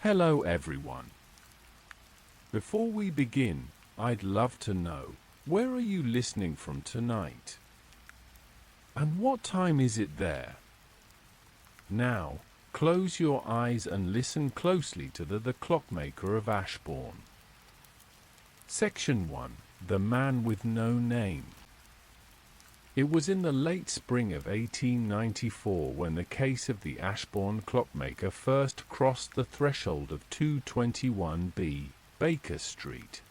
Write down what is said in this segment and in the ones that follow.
Hello everyone. Before we begin, I'd love to know, where are you listening from tonight? And what time is it there? Now, close your eyes and listen closely to the Clockmaker of Ashbourne. Section 1. The Man with No Name. It was in the late spring of 1894 when the case of the Ashbourne clockmaker first crossed the threshold of 221B, Baker Street.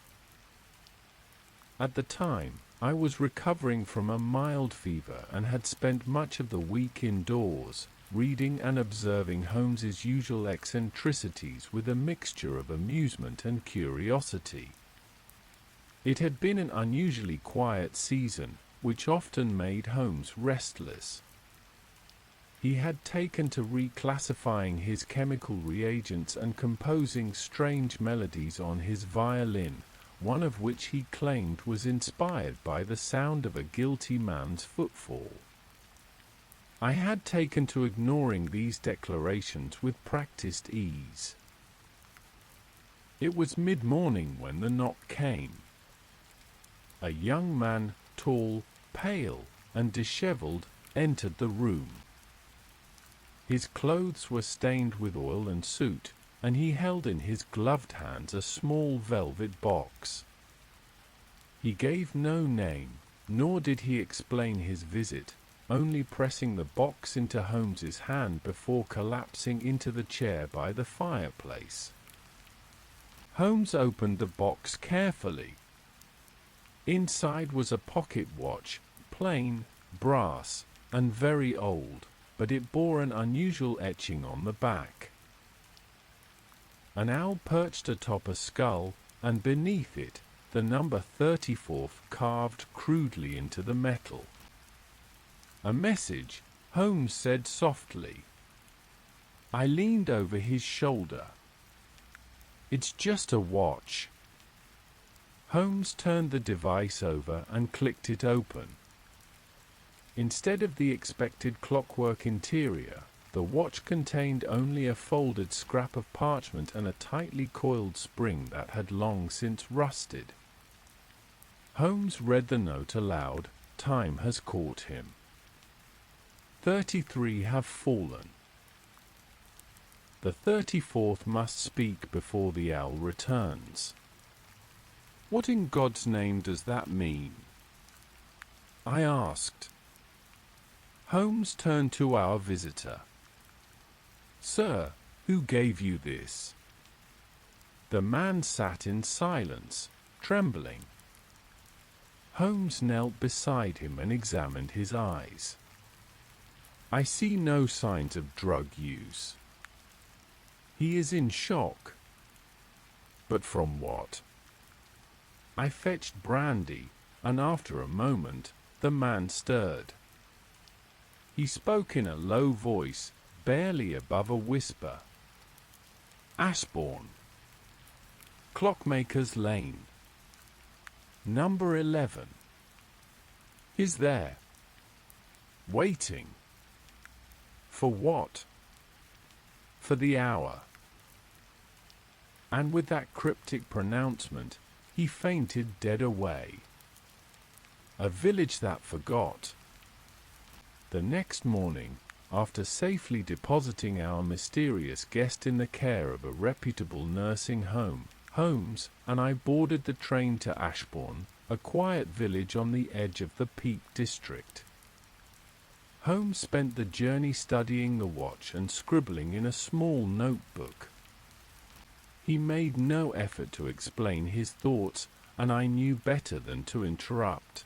At the time, I was recovering from a mild fever and had spent much of the week indoors, reading and observing Holmes's usual eccentricities with a mixture of amusement and curiosity. It had been an unusually quiet season, which often made Holmes restless. He had taken to reclassifying his chemical reagents and composing strange melodies on his violin, one of which he claimed was inspired by the sound of a guilty man's footfall. I had taken to ignoring these declarations with practiced ease. It was mid-morning when the knock came. A young man, tall, pale, and dishevelled, entered the room. His clothes were stained with oil and soot, and he held in his gloved hands a small velvet box. He gave no name, nor did he explain his visit, only pressing the box into Holmes's hand before collapsing into the chair by the fireplace. Holmes opened the box carefully. Inside was a pocket watch, plain, brass, and very old, but it bore an unusual etching on the back. An owl perched atop a skull, and beneath it, the number 34 carved crudely into the metal. A message, Holmes said softly. I leaned over his shoulder. It's just a watch. Holmes turned the device over and clicked it open. Instead of the expected clockwork interior, the watch contained only a folded scrap of parchment and a tightly coiled spring that had long since rusted. Holmes read the note aloud. Time has caught him. 33 have fallen. The 34th must speak before the owl returns. What in God's name does that mean? I asked. Holmes turned to our visitor. Sir, who gave you this? The man sat in silence, trembling. Holmes knelt beside him and examined his eyes. I see no signs of drug use. He is in shock. But from what? I fetched brandy, and after a moment, the man stirred. He spoke in a low voice, barely above a whisper. Ashbourne. Clockmaker's Lane. Number 11. He's there. Waiting. For what? For the hour. And with that cryptic pronouncement, he fainted dead away. A village that forgot. The next morning, after safely depositing our mysterious guest in the care of a reputable nursing home, Holmes and I boarded the train to Ashbourne, a quiet village on the edge of the Peak District. Holmes spent the journey studying the watch and scribbling in a small notebook. He made no effort to explain his thoughts, and I knew better than to interrupt.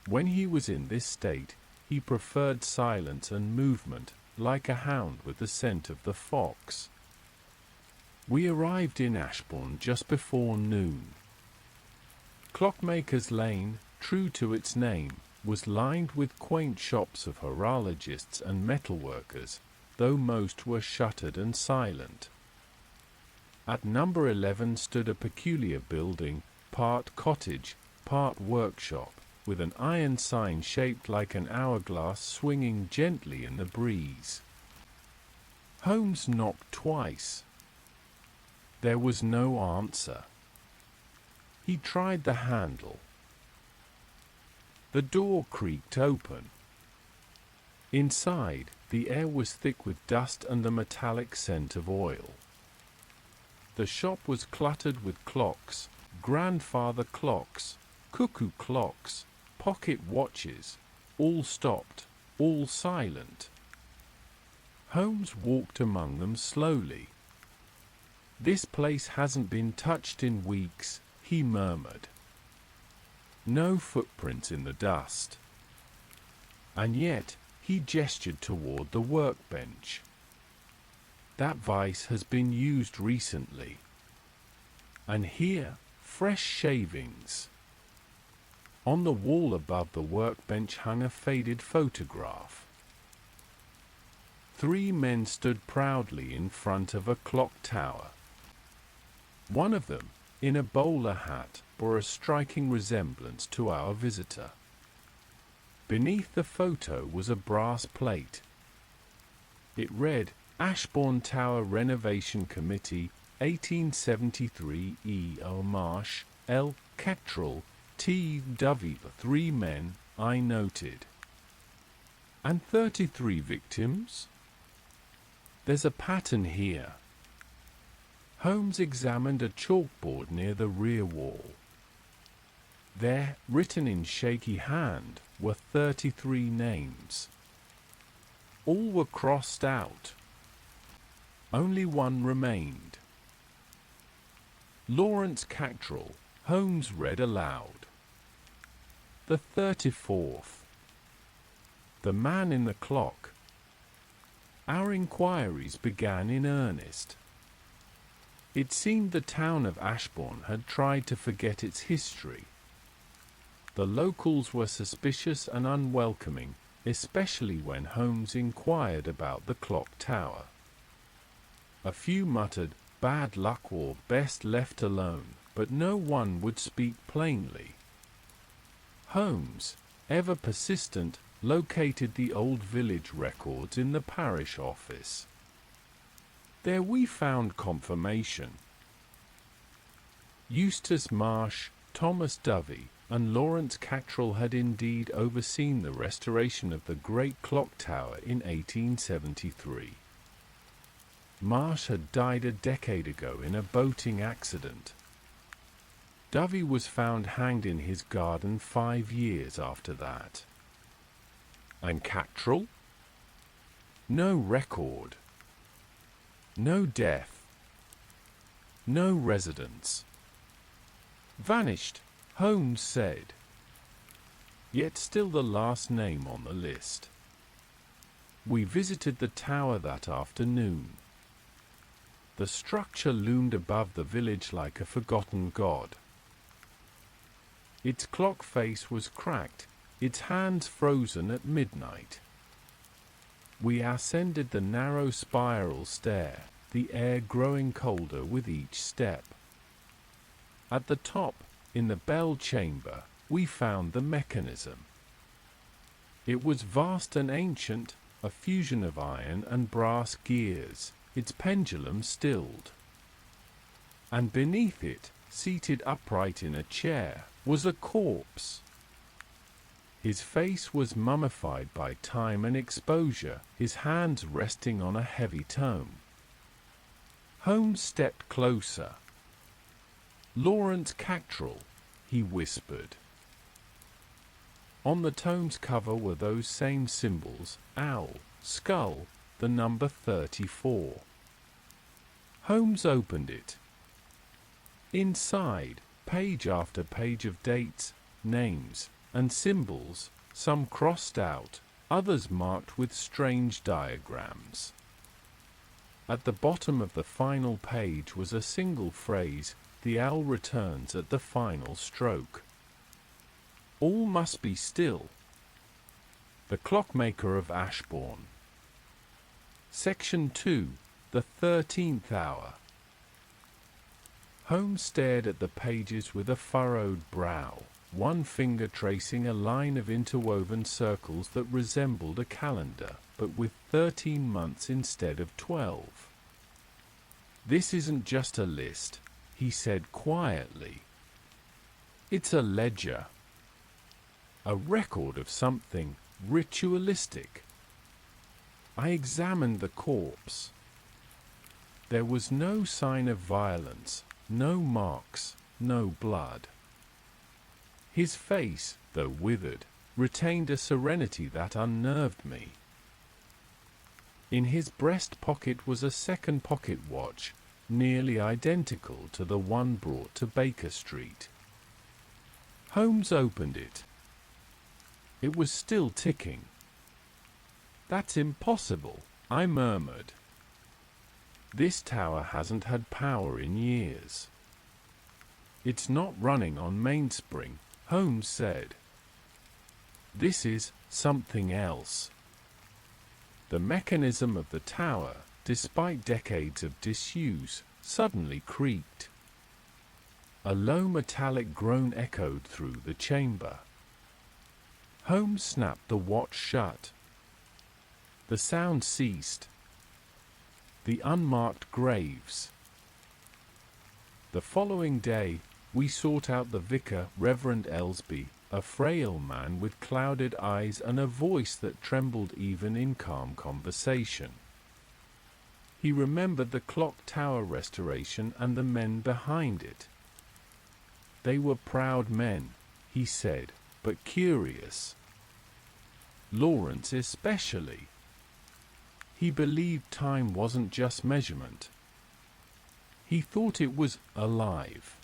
When he was in this state, he preferred silence and movement, like a hound with the scent of the fox. We arrived in Ashbourne just before noon. Clockmaker's Lane, true to its name, was lined with quaint shops of horologists and metalworkers, though most were shuttered and silent. At number 11 stood a peculiar building, part cottage, part workshop, with an iron sign shaped like an hourglass swinging gently in the breeze. Holmes knocked twice. There was no answer. He tried the handle. The door creaked open. Inside, the air was thick with dust and the metallic scent of oil. The shop was cluttered with clocks, grandfather clocks, cuckoo clocks, pocket watches, all stopped, all silent. Holmes walked among them slowly. "This place hasn't been touched in weeks," he murmured. No footprints in the dust. And yet, he gestured toward the workbench. "That vise has been used recently. And here, fresh shavings." On the wall above the workbench hung a faded photograph. 3 men stood proudly in front of a clock tower. One of them, in a bowler hat, bore a striking resemblance to our visitor. Beneath the photo was a brass plate. It read, "Ashbourne Tower Renovation Committee, 1873 E. O. Marsh, L. Cottrell, T. Dovey." The 3 men, I noted. "And 33 victims? There's a pattern here." Holmes examined a chalkboard near the rear wall. There, written in shaky hand, were 33 names. All were crossed out. Only one remained. "Lawrence Cottrell," Holmes read aloud. "The 34th. The man in the clock." Our inquiries began in earnest. It seemed the town of Ashbourne had tried to forget its history. The locals were suspicious and unwelcoming, especially when Holmes inquired about the clock tower. A few muttered, "Bad luck" or "best left alone," but no one would speak plainly. Holmes, ever persistent, located the old village records in the parish office. There we found confirmation. Eustace Marsh, Thomas Dovey, and Lawrence Cottrell had indeed overseen the restoration of the great clock tower in 1873. Marsh had died a decade ago in a boating accident. Dovey was found hanged in his garden 5 years after that. And Cottrell? No record. No death. No residence. Vanished, Holmes said. Yet still the last name on the list. We visited the tower that afternoon. The structure loomed above the village like a forgotten god. Its clock face was cracked, its hands frozen at midnight. We ascended the narrow spiral stair, the air growing colder with each step. At the top, in the bell chamber, we found the mechanism. It was vast and ancient, a fusion of iron and brass gears, its pendulum stilled. And beneath it, seated upright in a chair, was a corpse. His face was mummified by time and exposure, his hands resting on a heavy tome. Holmes stepped closer. "Lawrence Cottrell," he whispered. On the tome's cover were those same symbols, owl, skull, the number 34. Holmes opened it. Inside, page after page of dates, names, and symbols, some crossed out, others marked with strange diagrams. At the bottom of the final page was a single phrase, "The owl returns at the final stroke." All must be still. The Clockmaker of Ashbourne. Section 2. The 13th Hour. Holmes stared at the pages with a furrowed brow, one finger tracing a line of interwoven circles that resembled a calendar. but with 13 months instead of 12. "This isn't just a list," he said quietly. "It's a ledger. A record of something ritualistic." I examined the corpse. There was no sign of violence, no marks, no blood. His face, though withered, retained a serenity that unnerved me. In his breast pocket was a second pocket watch, nearly identical to the one brought to Baker Street. Holmes opened it. It was still ticking. "That's impossible," I murmured. "This tower hasn't had power in years." "It's not running on mainspring," Holmes said. "This is something else." The mechanism of the tower, despite decades of disuse, suddenly creaked. A low metallic groan echoed through the chamber. Holmes snapped the watch shut. The sound ceased. The unmarked graves. The following day, we sought out the vicar, Reverend Elsby, a frail man with clouded eyes and a voice that trembled even in calm conversation. He remembered the clock tower restoration and the men behind it. They were proud men, he said, but curious. Lawrence especially. He believed time wasn't just measurement. He thought it was alive.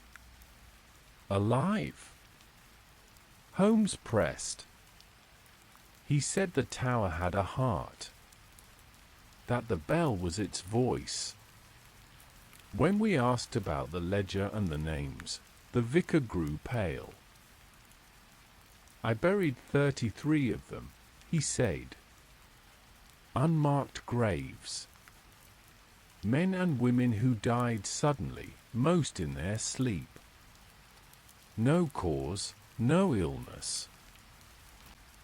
Alive? Holmes pressed. He said the tower had a heart. That the bell was its voice. When we asked about the ledger and the names, the vicar grew pale. "I buried 33 of them," he said. Unmarked graves. Men and women who died suddenly, most in their sleep. No cause, no illness.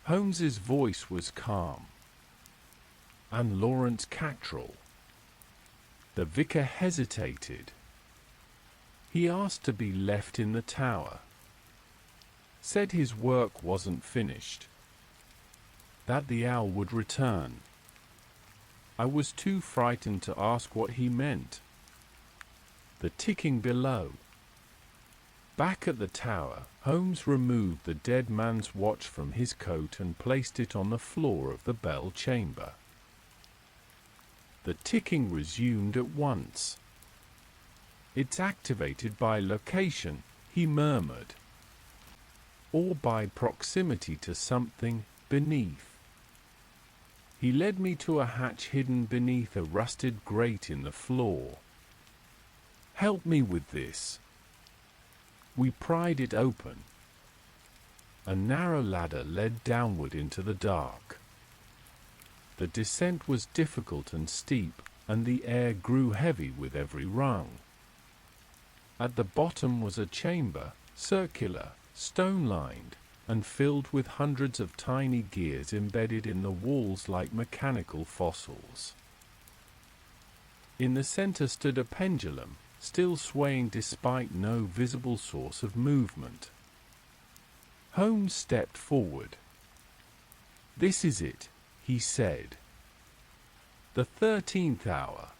Holmes's voice was calm. "And Lawrence Cattrall?" The vicar hesitated. "He asked to be left in the tower. Said his work wasn't finished. That the owl would return. I was too frightened to ask what he meant." The ticking below. Back at the tower, Holmes removed the dead man's watch from his coat and placed it on the floor of the bell chamber. The ticking resumed at once. "It's activated by location," he murmured. "Or by proximity to something beneath." He led me to a hatch hidden beneath a rusted grate in the floor. "Help me with this." We pried it open. A narrow ladder led downward into the dark. The descent was difficult and steep, and the air grew heavy with every rung. At the bottom was a chamber, circular, stone-lined, and filled with hundreds of tiny gears embedded in the walls like mechanical fossils. In the center stood a pendulum, still swaying despite no visible source of movement. Holmes stepped forward. "This is it," he said. "The 13th hour."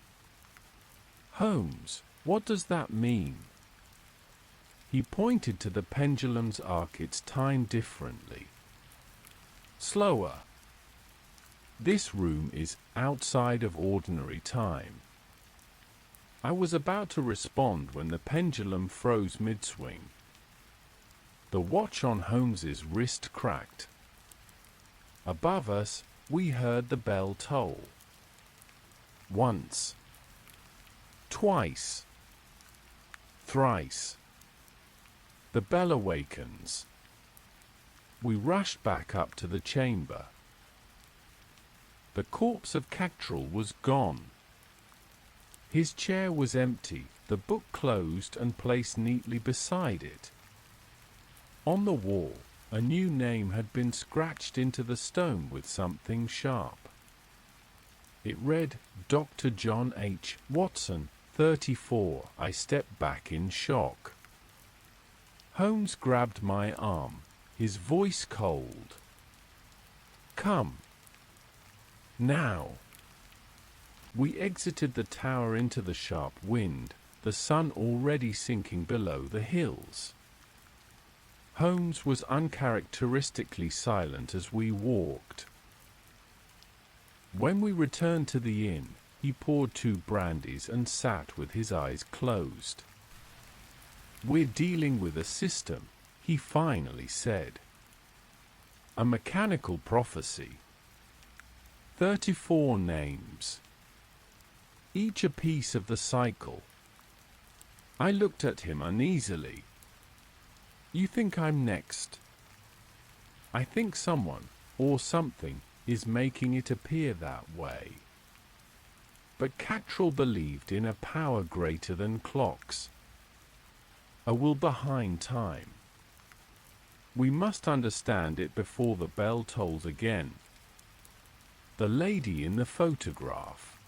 "Holmes, what does that mean?" He pointed to the pendulum's arc, its time differently. "Slower. This room is outside of ordinary time." I was about to respond when the pendulum froze mid-swing. The watch on Holmes's wrist cracked. Above us, we heard the bell toll. Once. Twice. Thrice. The bell awakens. We rushed back up to the chamber. The corpse of Cattrall was gone. His chair was empty, the book closed and placed neatly beside it. On the wall, a new name had been scratched into the stone with something sharp. It read, Dr. John H. Watson, 34. I stepped back in shock. Holmes grabbed my arm, his voice cold. Come. Now. We exited the tower into the sharp wind, the sun already sinking below the hills. Holmes was uncharacteristically silent as we walked. When we returned to the inn, he poured 2 brandies and sat with his eyes closed. We're dealing with a system, he finally said. A mechanical prophecy. 34 names. Each a piece of the cycle. I looked at him uneasily. You think I'm next? I think someone, or something, is making it appear that way. But Cattrall believed in a power greater than clocks. A will behind time. We must understand it before the bell tolls again. The lady in the photograph.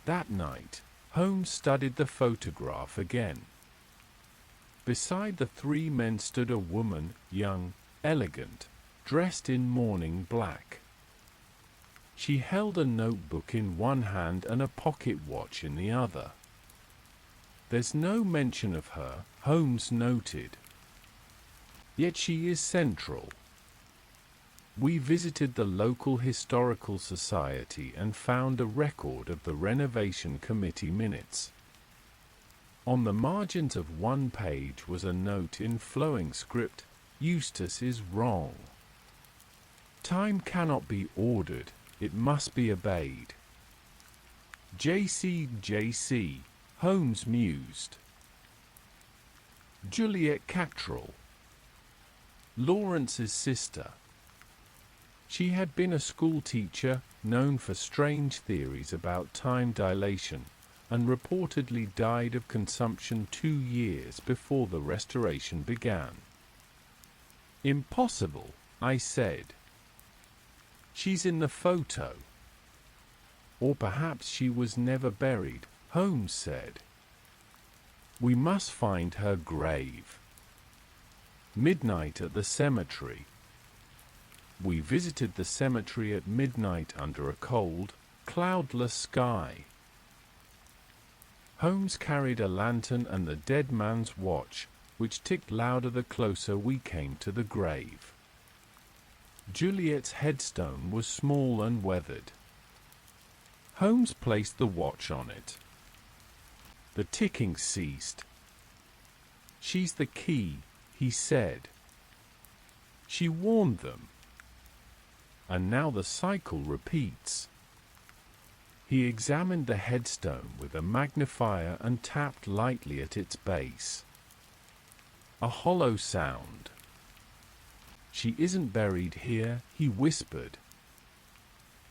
That night, Holmes studied the photograph again. Beside the 3 men stood a woman, young, elegant, dressed in mourning black. She held a notebook in one hand and a pocket watch in the other. There's no mention of her, Holmes noted. Yet she is central. We visited the local historical society and found a record of the renovation committee minutes. On the margins of one page was a note in flowing script, Eustace is wrong. Time cannot be ordered, it must be obeyed. JC, Holmes mused. Juliet Cattrall. Lawrence's sister. She had been a school teacher, known for strange theories about time dilation, and reportedly died of consumption 2 years before the Restoration began. Impossible, I said. She's in the photo. Or perhaps she was never buried, Holmes said. We must find her grave. Midnight at the cemetery. We visited the cemetery at midnight under a cold, cloudless sky. Holmes carried a lantern and the dead man's watch, which ticked louder the closer we came to the grave. Juliet's headstone was small and weathered. Holmes placed the watch on it. The ticking ceased. She's the key, he said. She warned them. And now the cycle repeats. He examined the headstone with a magnifier and tapped lightly at its base. A hollow sound. She isn't buried here, he whispered.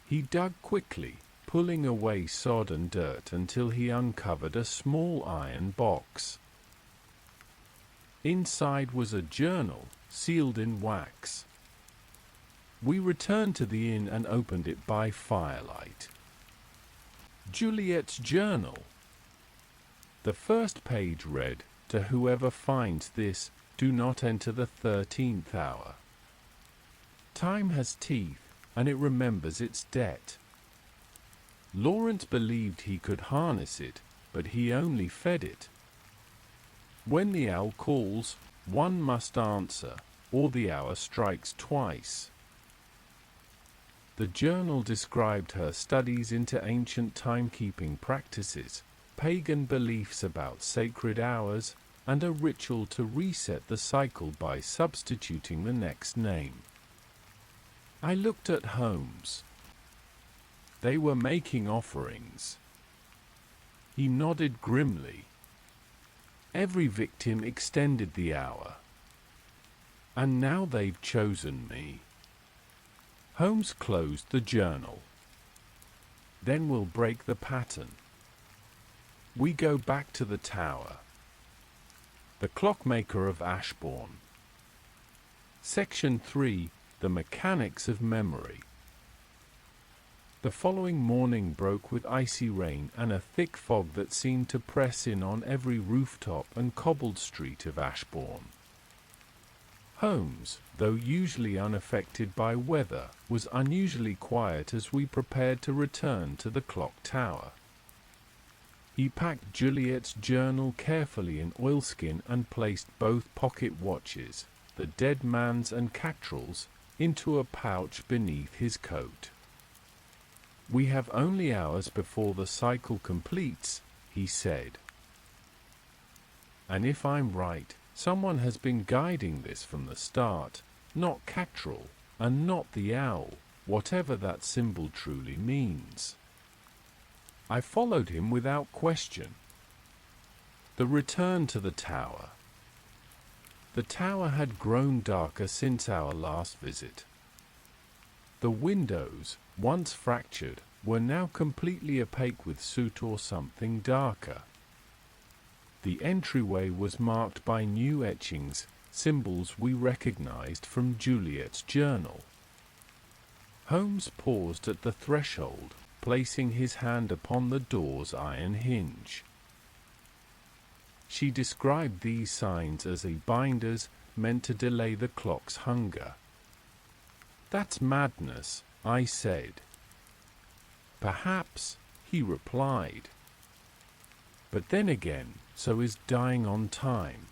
He dug quickly, pulling away sod and dirt until he uncovered a small iron box. Inside was a journal, sealed in wax. We returned to the inn and opened it by firelight. Juliet's journal. The first page read, "To whoever finds this, do not enter the 13th hour. Time has teeth, and it remembers its debt." Lawrence believed he could harness it, but he only fed it. When the owl calls, one must answer, or the hour strikes twice. The journal described her studies into ancient timekeeping practices, pagan beliefs about sacred hours, and a ritual to reset the cycle by substituting the next name. I looked at Holmes. They were making offerings. He nodded grimly. Every victim extended the hour. And now they've chosen me. Holmes closed the journal. Then we'll break the pattern. We go back to the tower. The Clockmaker of Ashbourne. Section 3. The Mechanics of Memory. The following morning broke with icy rain and a thick fog that seemed to press in on every rooftop and cobbled street of Ashbourne. Holmes, though usually unaffected by weather, was unusually quiet as we prepared to return to the clock tower. He packed Juliet's journal carefully in oilskin and placed both pocket watches, the dead man's and Cattrall's, into a pouch beneath his coat. "We have only hours before the cycle completes," he said. "And if I'm right, someone has been guiding this from the start, not Cattrall, and not the owl, whatever that symbol truly means." I followed him without question. The return to the tower. The tower had grown darker since our last visit. The windows, once fractured, were now completely opaque with soot or something darker. The entryway was marked by new etchings, symbols we recognized from Juliet's journal. Holmes paused at the threshold, placing his hand upon the door's iron hinge. She described these signs as a binders meant to delay the clock's hunger. "That's madness," I said. "Perhaps," he replied. "But then again, so is dying on time."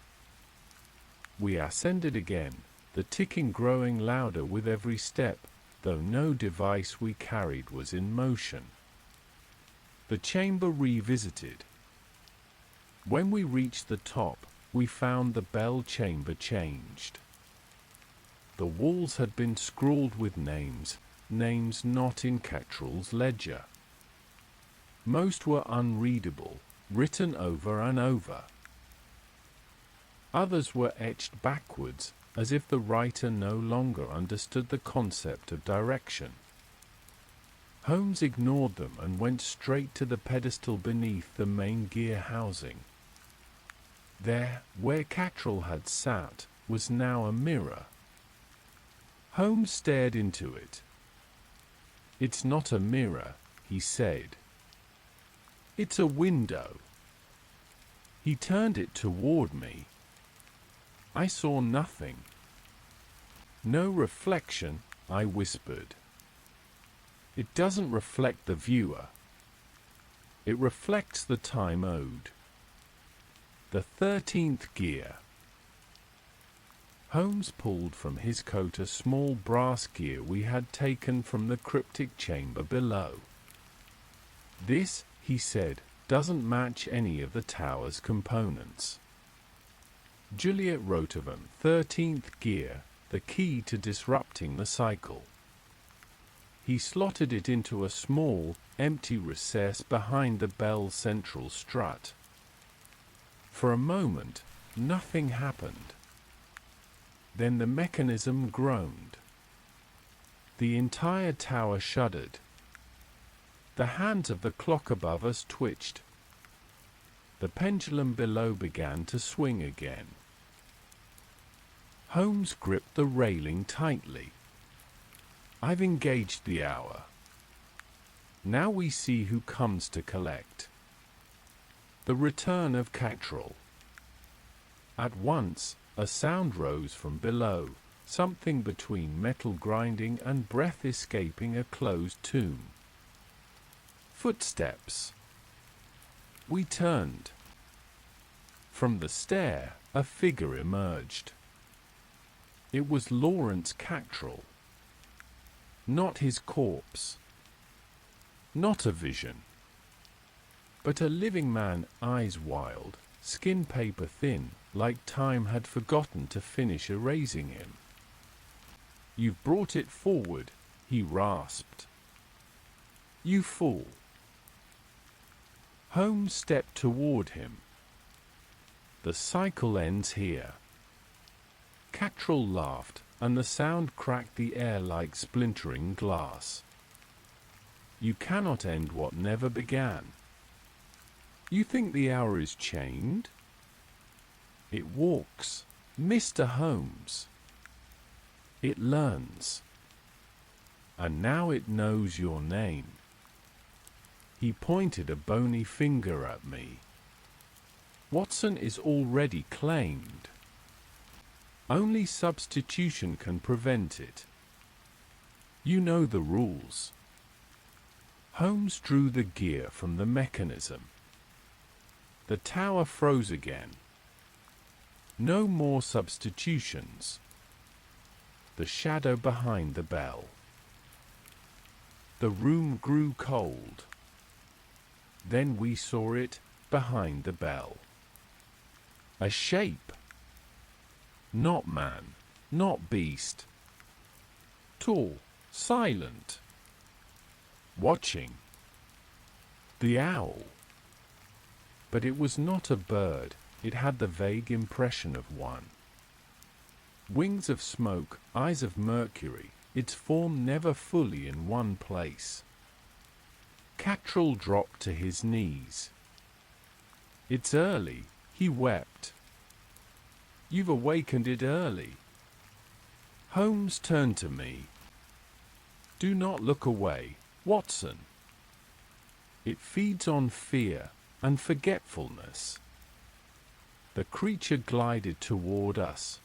We ascended again, the ticking growing louder with every step, though no device we carried was in motion. The chamber revisited. When we reached the top, we found the bell chamber changed. The walls had been scrawled with names not in Cattrall's ledger. Most were unreadable, written over and over. Others were etched backwards, as if the writer no longer understood the concept of direction. Holmes ignored them and went straight to the pedestal beneath the main gear housing. There, where Cattrall had sat, was now a mirror. Holmes stared into it. "It's not a mirror," he said. "It's a window." He turned it toward me. I saw nothing. "No reflection," I whispered. "It doesn't reflect the viewer. It reflects the time owed. The 13th gear." Holmes pulled from his coat a small brass gear we had taken from the cryptic chamber below. "This," he said, "doesn't match any of the tower's components." Juliet wrote of an 13th gear, the key to disrupting the cycle. He slotted it into a small, empty recess behind the bell's central strut. For a moment, nothing happened. Then the mechanism groaned. The entire tower shuddered. The hands of the clock above us twitched. The pendulum below began to swing again. Holmes gripped the railing tightly. "I've engaged the hour. Now we see who comes to collect." The return of Cattrall. At once, a sound rose from below, something between metal grinding and breath escaping a closed tomb. Footsteps. We turned. From the stair, a figure emerged. It was Lawrence Cattrall. Not his corpse. Not a vision. But a living man, eyes wild, skin paper thin, like time had forgotten to finish erasing him. "You've brought it forward," he rasped. "You fool." Holmes stepped toward him. "The cycle ends here." Cattrall laughed, and the sound cracked the air like splintering glass. "You cannot end what never began. You think the hour is chained? It walks, Mr. Holmes. It learns. And now it knows your name." He pointed a bony finger at me. Watson is already claimed. Only substitution can prevent it. You know the rules. Holmes drew the gear from the mechanism. The tower froze again. No more substitutions. The shadow behind the bell. The room grew cold. Then we saw it, behind the bell. A shape. Not man, not beast. Tall, silent. Watching. The owl. But it was not a bird, it had the vague impression of one. Wings of smoke, eyes of mercury, its form never fully in one place. Cattrall dropped to his knees. It's early, he wept. You've awakened it early. Holmes turned to me. Do not look away, Watson. It feeds on fear and forgetfulness. The creature glided toward us.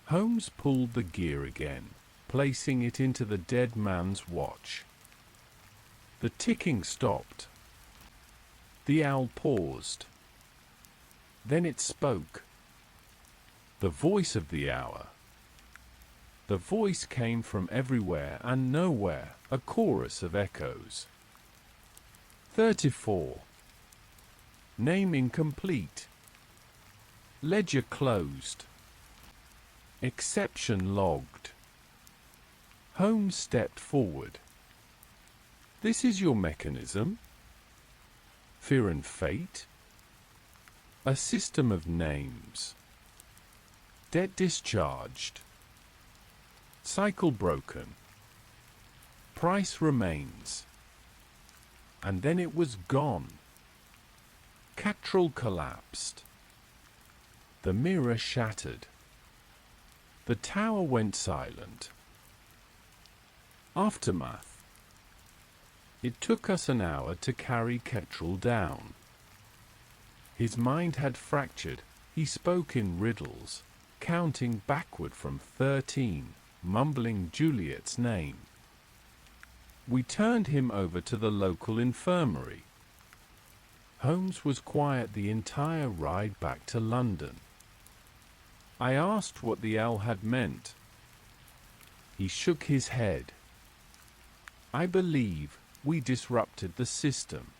Holmes pulled the gear again, placing it into the dead man's watch. The ticking stopped. The owl paused. Then it spoke. The voice of the hour. The voice came from everywhere and nowhere, a chorus of echoes. 34. Name incomplete. Ledger closed. Exception logged. Holmes stepped forward. This is your mechanism? Fear and fate? A system of names. Debt discharged. Cycle broken. Price remains. And then it was gone. Cattrall collapsed. The mirror shattered. The tower went silent. Aftermath. It took us an hour to carry Cattrall down. His mind had fractured. He spoke in riddles, counting backward from 13, mumbling Juliet's name. We turned him over to the local infirmary. Holmes was quiet the entire ride back to London. I asked what the owl had meant. He shook his head. I believe we disrupted the system.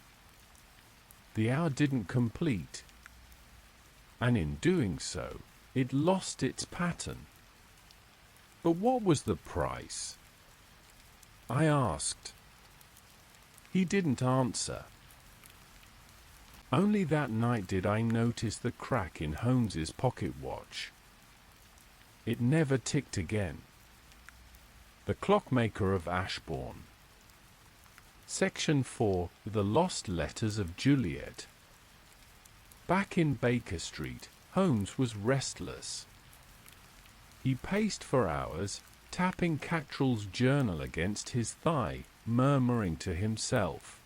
The hour didn't complete. And in doing so, it lost its pattern. But what was the price? I asked. He didn't answer. Only that night did I notice the crack in Holmes's pocket watch. It never ticked again. The Clockmaker of Ashbourne. Section 4. The Lost Letters of Juliet. Back in Baker Street, Holmes was restless. He paced for hours, tapping Cattrall's journal against his thigh, murmuring to himself.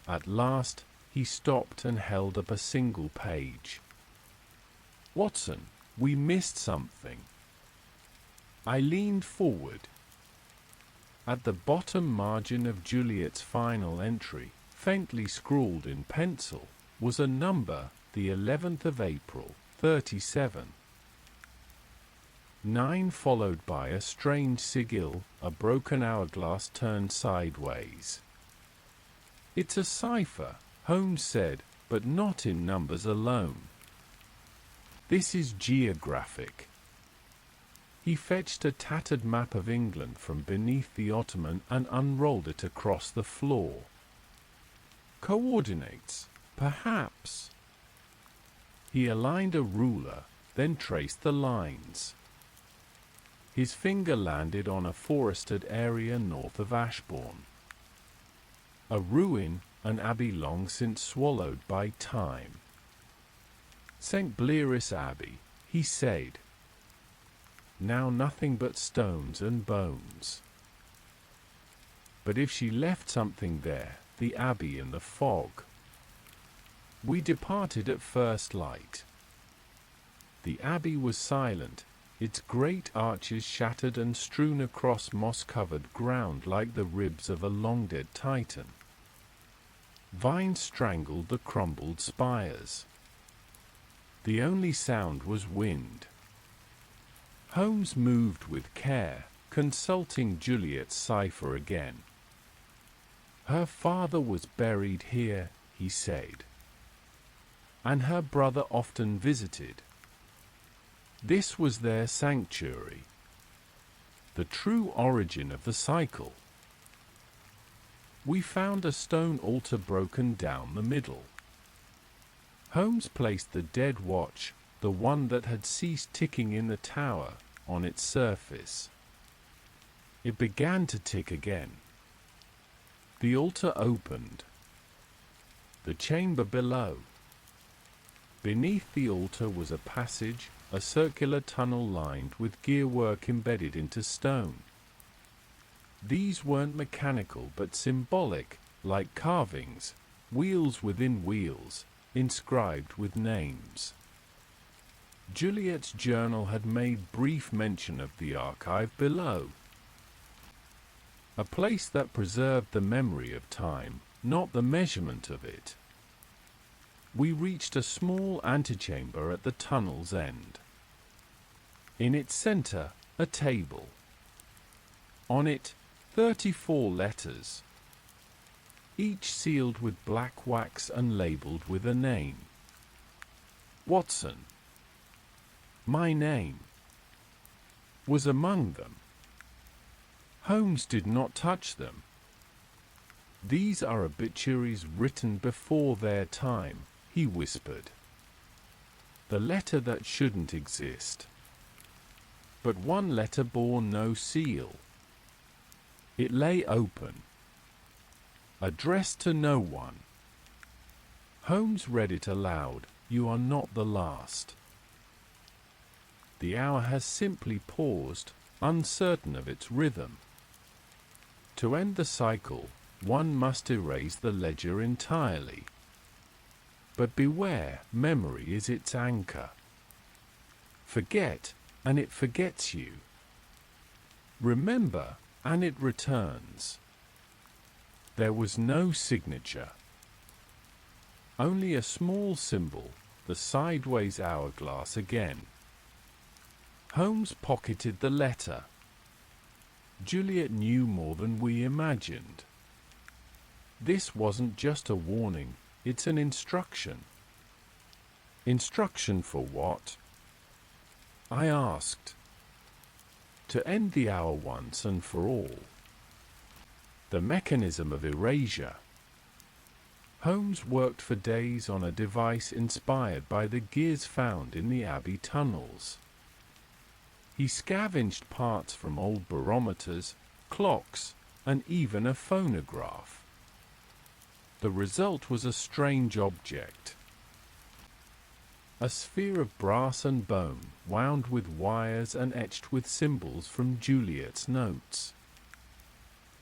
At last, he stopped and held up a single page. Watson, we missed something. I leaned forward. At the bottom margin of Juliet's final entry, faintly scrawled in pencil, was a number, the 11th of April, 37. 9 followed by a strange sigil, a broken hourglass turned sideways. It's a cipher, Holmes said, but not in numbers alone. This is geographic. He fetched a tattered map of England from beneath the ottoman and unrolled it across the floor. Coordinates, perhaps. He aligned a ruler, then traced the lines. His finger landed on a forested area north of Ashbourne. A ruin, an abbey long since swallowed by time. St. Bleris Abbey, he said. Now nothing but stones and bones. But if she left something there, the abbey in the fog. We departed at first light. The abbey was silent, its great arches shattered and strewn across moss-covered ground like the ribs of a long-dead Titan. Vines strangled the crumbled spires. The only sound was wind. Holmes moved with care, consulting Juliet's cipher again. Her father was buried here, he said, and her brother often visited. This was their sanctuary. The true origin of the cycle. We found a stone altar broken down the middle. Holmes placed the dead watch, the one that had ceased ticking in the tower, on its surface. It began to tick again. The altar opened. The chamber below. Beneath the altar was a passage, a circular tunnel lined with gearwork embedded into stone. These weren't mechanical but symbolic, like carvings, wheels within wheels, inscribed with names. Juliet's journal had made brief mention of the archive below. A place that preserved the memory of time, not the measurement of it. We reached a small antechamber at the tunnel's end. In its center, a table. On it, 34 letters, each sealed with black wax and labeled with a name. Watson, my name, was among them. Holmes did not touch them. These are obituaries written before their time, he whispered. The letter that shouldn't exist. But one letter bore no seal. It lay open. Addressed to no one. Holmes read it aloud. You are not the last. The hour has simply paused, uncertain of its rhythm. To end the cycle, one must erase the ledger entirely. But beware, memory is its anchor. Forget, and it forgets you. Remember, and it returns. There was no signature. Only a small symbol, the sideways hourglass again. Holmes pocketed the letter. Juliet knew more than we imagined. This wasn't just a warning, it's an instruction. Instruction for what? I asked. To end the hour once and for all. The mechanism of erasure. Holmes worked for days on a device inspired by the gears found in the Abbey tunnels. He scavenged parts from old barometers, clocks, and even a phonograph. The result was a strange object. A sphere of brass and bone, wound with wires and etched with symbols from Juliet's notes.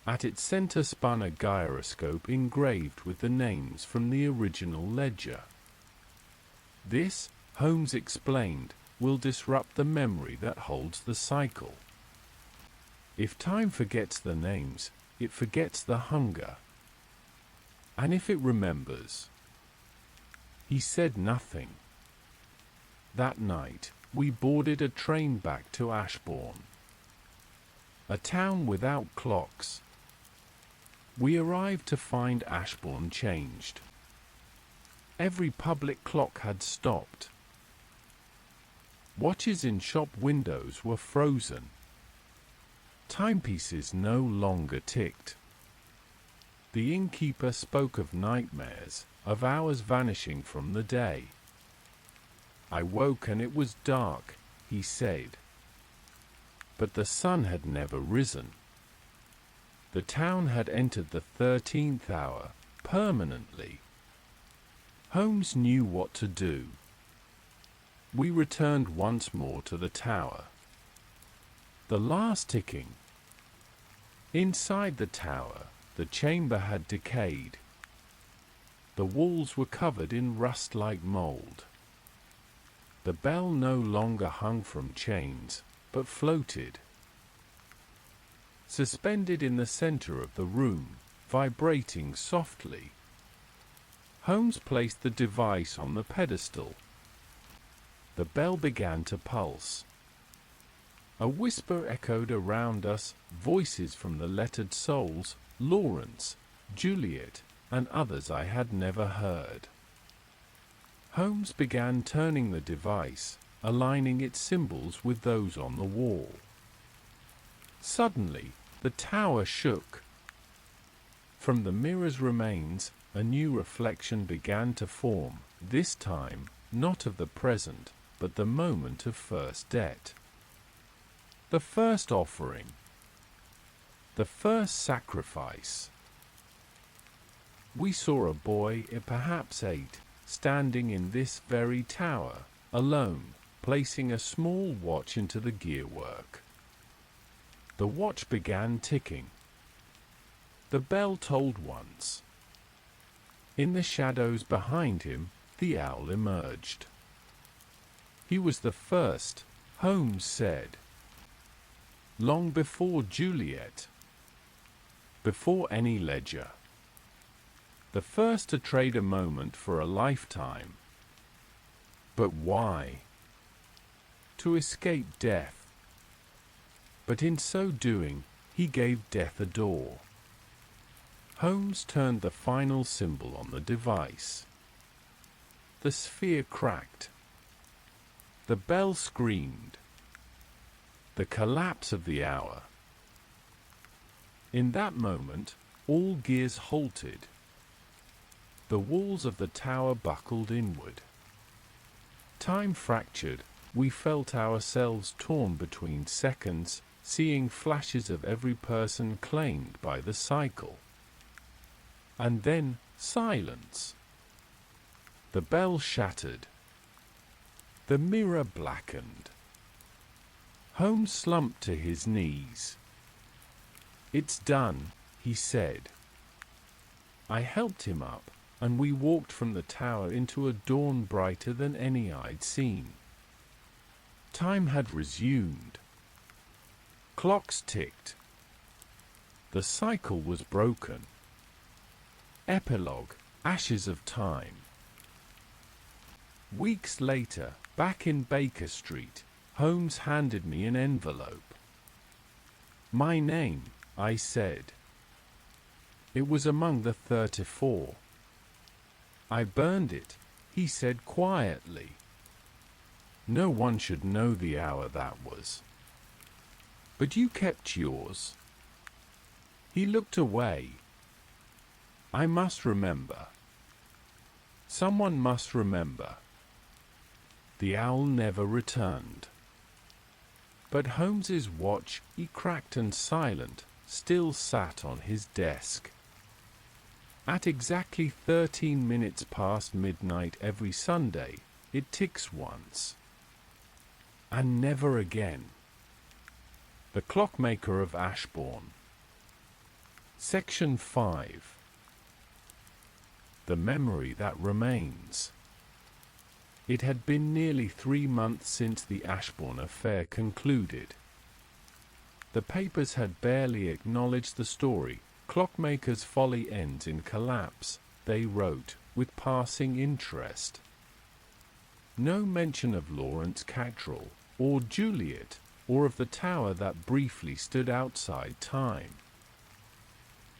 At its center spun a gyroscope engraved with the names from the original ledger. This, Holmes explained, will disrupt the memory that holds the cycle. If time forgets the names, it forgets the hunger. And if it remembers. He said nothing. That night, we boarded a train back to Ashbourne. A town without clocks. We arrived to find Ashbourne changed. Every public clock had stopped. Watches in shop windows were frozen. Timepieces no longer ticked. The innkeeper spoke of nightmares, of hours vanishing from the day. I woke and it was dark, he said. But the sun had never risen. The town had entered the 13th hour, permanently. Holmes knew what to do. We returned once more to the tower. The last ticking. Inside the tower, The chamber had decayed. The walls were covered in rust-like mold. The bell no longer hung from chains, but floated, suspended in the center of the room, vibrating softly. Holmes placed the device on the pedestal. The bell began to pulse. A whisper echoed around us, voices from the lettered souls, Lawrence, Juliet, and others I had never heard. Holmes began turning the device, aligning its symbols with those on the wall. Suddenly, the tower shook. From the mirror's remains, a new reflection began to form, this time, not of the present, but the moment of first debt. The first offering. The first sacrifice. We saw a boy, perhaps 8, standing in this very tower, alone, placing a small watch into the gearwork. The watch began ticking. The bell tolled once. In the shadows behind him, the owl emerged. He was the first, Holmes said. Long before Juliet. Before any ledger. The first to trade a moment for a lifetime. But why? To escape death. But in so doing, he gave death a door. Holmes turned the final symbol on the device. The sphere cracked. The bell screamed. The collapse of the hour. In that moment, all gears halted. The walls of the tower buckled inward. Time fractured. We felt ourselves torn between seconds, seeing flashes of every person claimed by the cycle. And then, silence. The bell shattered. The mirror blackened. Holmes slumped to his knees. "It's done," he said. I helped him up, and we walked from the tower into a dawn brighter than any I'd seen. Time had resumed. Clocks ticked. The cycle was broken. Epilogue, Ashes of Time. Weeks later, back in Baker Street, Holmes handed me an envelope. "My name," I said. It was among the 34. "I burned it," he said quietly. "No one should know the hour that was." "But you kept yours." He looked away. "I must remember. Someone must remember." The owl never returned. But Holmes's watch, cracked and silent, still sat on his desk. At exactly 13 minutes past midnight every Sunday, it ticks once. And never again. The Clockmaker of Ashbourne. Section 5. The memory that remains. It had been nearly 3 months since the Ashbourne affair concluded. The papers had barely acknowledged the story. "Clockmaker's folly ends in collapse," they wrote, with passing interest. No mention of Lawrence Cattrall, or Juliet, or of the tower that briefly stood outside time.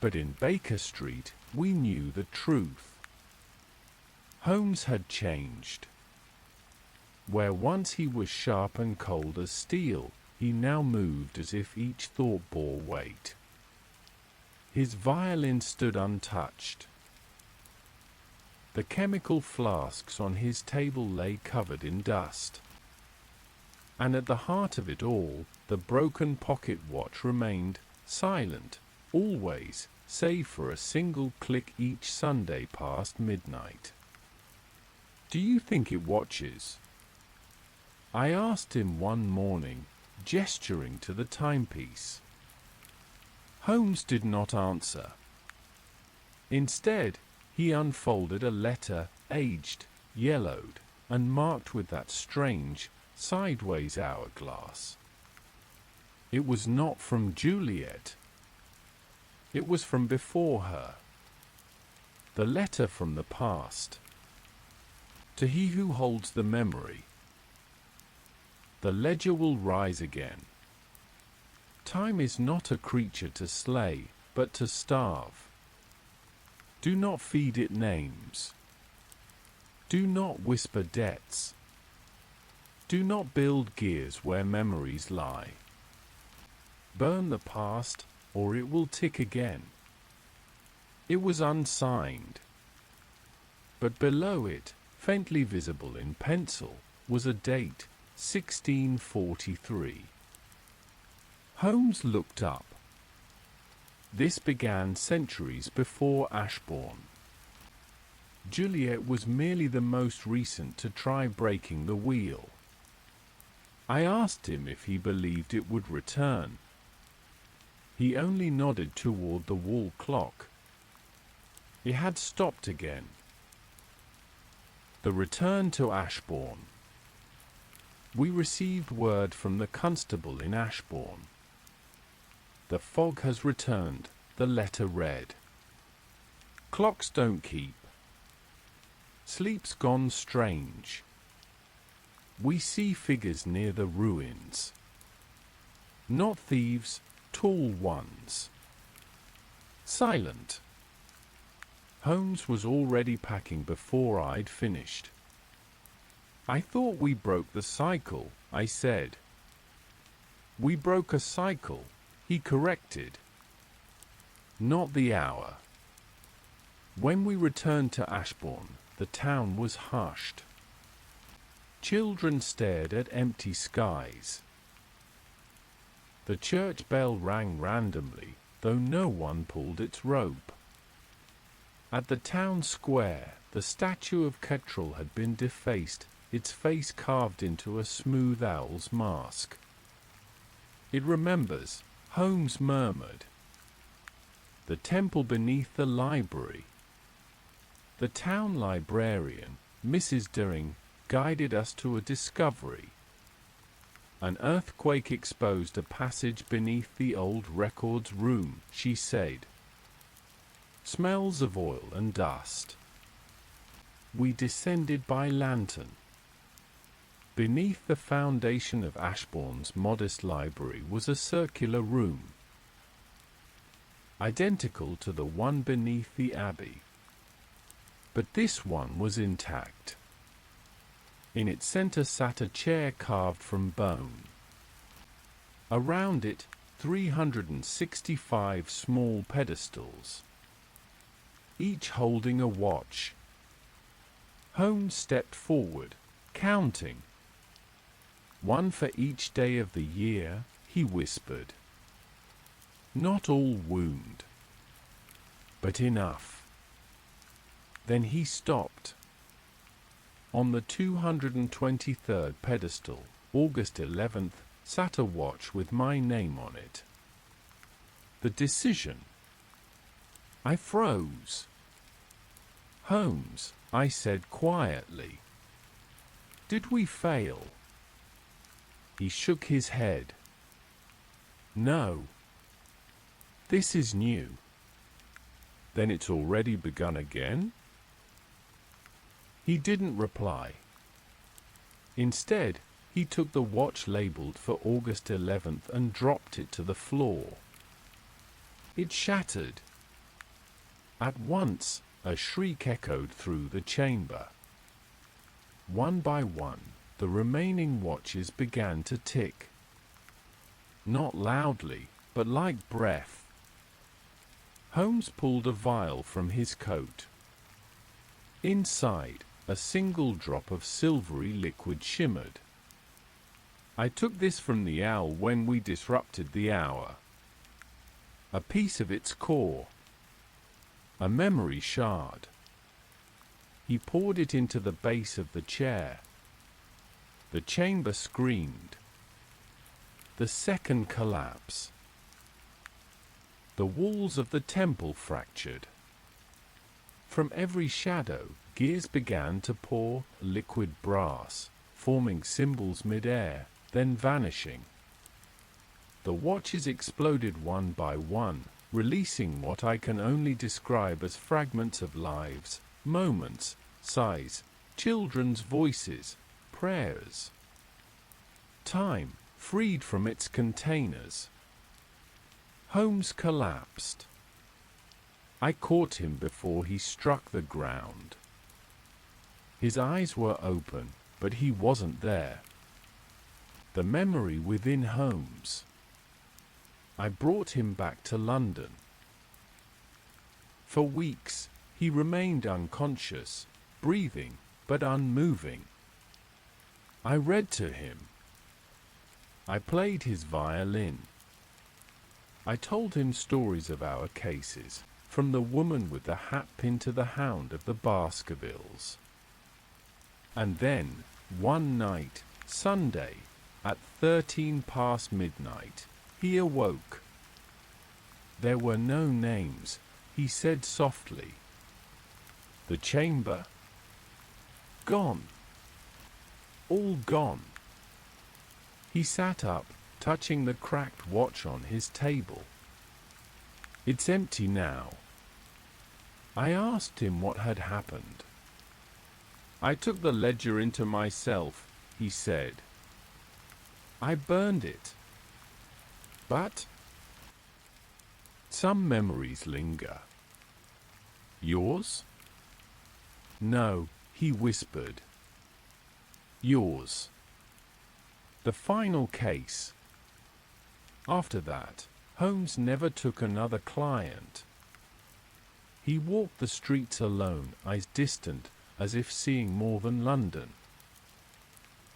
But in Baker Street, we knew the truth. Holmes had changed. Where once he was sharp and cold as steel, he now moved as if each thought bore weight. His violin stood untouched. The chemical flasks on his table lay covered in dust. And at the heart of it all, the broken pocket watch remained silent, always, save for a single click each Sunday past midnight. "Do you think it watches?" I asked him one morning, gesturing to the timepiece. Holmes did not answer. Instead, he unfolded a letter, aged, yellowed, and marked with that strange, sideways hourglass. It was not from Juliet. It was from before her. The letter from the past. To he who holds the memory. The ledger will rise again. Time is not a creature to slay, but to starve. Do not feed it names. Do not whisper debts. Do not build gears where memories lie. Burn the past, or it will tick again. It was unsigned. But below it, faintly visible in pencil, was a date, 1643. Holmes looked up. This began centuries before Ashbourne. Juliet was merely the most recent to try breaking the wheel. I asked him if he believed it would return. He only nodded toward the wall clock. It had stopped again. The return to Ashbourne. We received word from the constable in Ashbourne. The fog has returned, the letter read. Clocks don't keep. Sleep's gone strange. We see figures near the ruins. Not thieves, tall ones. Silent. Holmes was already packing before I'd finished. I thought we broke the cycle, I said. We broke a cycle, he corrected. Not the hour. When we returned to Ashbourne, the town was hushed. Children stared at empty skies. The church bell rang randomly, though no one pulled its rope. At the town square, the statue of Ketrel had been defaced, its face carved into a smooth owl's mask. It remembers, Holmes murmured. The temple beneath the library. The town librarian, Mrs. Deering, guided us to a discovery. An earthquake exposed a passage beneath the old records room, she said. Smells of oil and dust. We descended by lantern. Beneath the foundation of Ashbourne's modest library was a circular room, identical to the one beneath the abbey. But this one was intact. In its center sat a chair carved from bone. Around it, 365 small pedestals, each holding a watch. Holmes stepped forward, counting. One for each day of the year, he whispered. Not all wound, but enough. Then he stopped. On the 223rd pedestal, August 11th, sat a watch with my name on it. The decision. I froze. Holmes, I said quietly. Did we fail? He shook his head. No. This is new. Then it's already begun again? He didn't reply. Instead, he took the watch labeled for August 11th and dropped it to the floor. It shattered. At once, a shriek echoed through the chamber. One by one, the remaining watches began to tick. Not loudly, but like breath. Holmes pulled a vial from his coat. Inside, a single drop of silvery liquid shimmered. I took this from the owl when we disrupted the hour. A piece of its core. A memory shard. He poured it into the base of the chair. The chamber screamed. The second collapse. The walls of the temple fractured. From every shadow, gears began to pour liquid brass, forming symbols mid-air, then vanishing. The watches exploded one by one, releasing what I can only describe as fragments of lives, moments, sighs, children's voices, prayers. Time, freed from its containers. Homes collapsed. I caught him before he struck the ground. His eyes were open, but he wasn't there. The memory within Holmes. I brought him back to London. For weeks, he remained unconscious, breathing, but unmoving. I read to him. I played his violin. I told him stories of our cases, from the woman with the hat pin to the hound of the Baskervilles. And then, one night, Sunday, at 13 past midnight, he awoke. There were no names, he said softly. The chamber? Gone. All gone. He sat up, touching the cracked watch on his table. It's empty now. I asked him what had happened. I took the ledger into myself, he said. I burned it. But some memories linger. Yours? No, he whispered. Yours. The final case. After that, Holmes never took another client. He walked the streets alone, eyes distant, as if seeing more than London.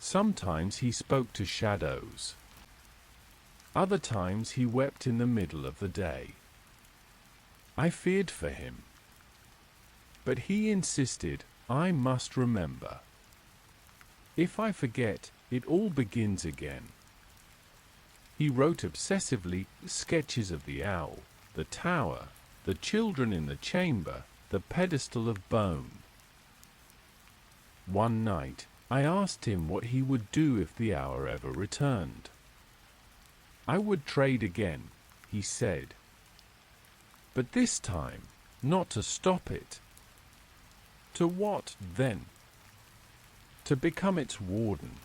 Sometimes he spoke to shadows. Other times he wept in the middle of the day. I feared for him. But he insisted, I must remember. If I forget, it all begins again. He wrote obsessively sketches of the owl, the tower, the children in the chamber, the pedestal of bone. One night, I asked him what he would do if the hour ever returned. I would trade again, he said. But this time, not to stop it. To what, then? To become its warden.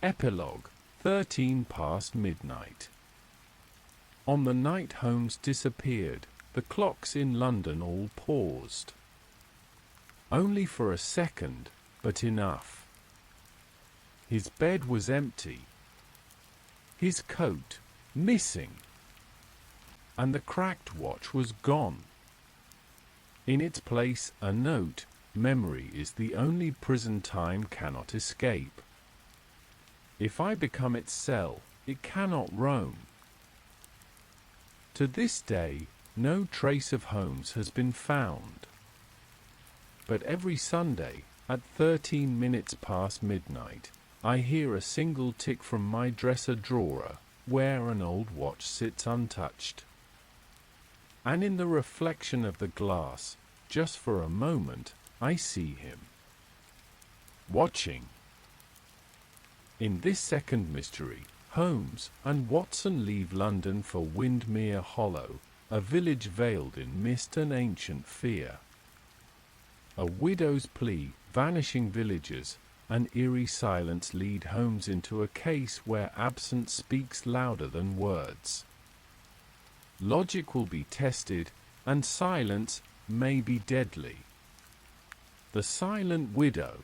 Epilogue, 13 past midnight. On the night Holmes disappeared, the clocks in London all paused. Only for a second, but enough. His bed was empty. His coat, missing. And the cracked watch was gone. In its place, a note, memory is the only prison time cannot escape. If I become its cell, it cannot roam. To this day, no trace of Holmes has been found. But every Sunday, at 13 minutes past midnight, I hear a single tick from my dresser drawer, where an old watch sits untouched. And in the reflection of the glass, just for a moment, I see him. Watching. In this second mystery, Holmes and Watson leave London for Windermere Hollow, a village veiled in mist and ancient fear. A widow's plea, vanishing villagers, and eerie silence lead Holmes into a case where absence speaks louder than words. Logic will be tested, and silence may be deadly. The Silent Widow.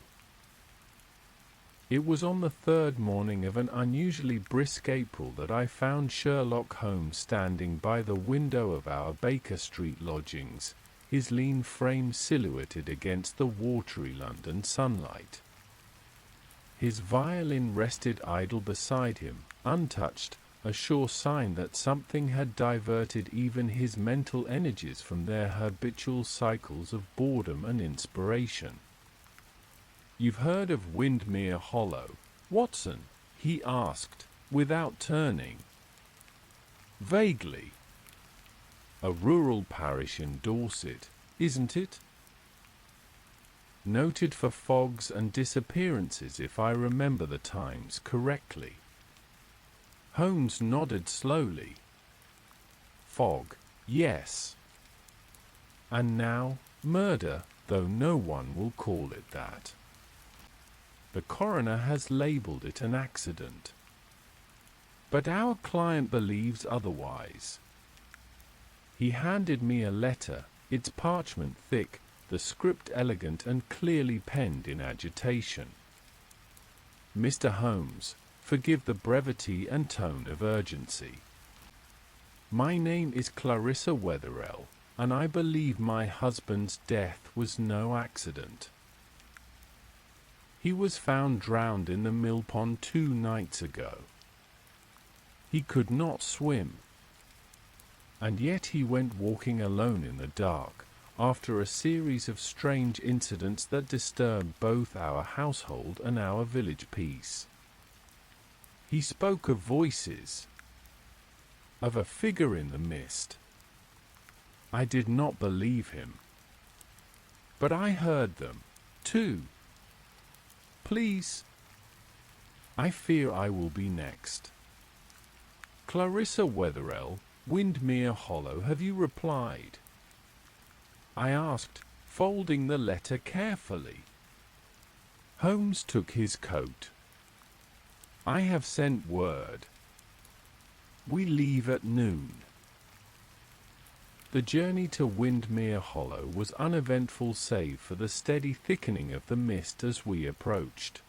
It was on the third morning of an unusually brisk April that I found Sherlock Holmes standing by the window of our Baker Street lodgings, his lean frame silhouetted against the watery London sunlight. His violin rested idle beside him, untouched, a sure sign that something had diverted even his mental energies from their habitual cycles of boredom and inspiration. "You've heard of Windermere Hollow, Watson?" he asked, without turning. "Vaguely. A rural parish in Dorset, isn't it? Noted for fogs and disappearances, if I remember the times correctly. Holmes nodded slowly. Fog, yes. And now, murder, though no one will call it that. The coroner has labeled it an accident. But our client believes otherwise. He handed me a letter, its parchment thick, the script elegant and clearly penned in agitation. Mr. Holmes, forgive the brevity and tone of urgency. My name is Clarissa Wetherell, and I believe my husband's death was no accident. He was found drowned in the mill pond 2 nights ago. He could not swim, and yet he went walking alone in the dark, after a series of strange incidents that disturbed both our household and our village peace. He spoke of voices, of a figure in the mist. I did not believe him, but I heard them, too. Please, I fear I will be next. Clarissa Wetherell, Windmere Hollow, have you replied? I asked, folding the letter carefully. Holmes took his coat. I have sent word. We leave at noon. The journey to Windmere Hollow was uneventful save for the steady thickening of the mist as we approached.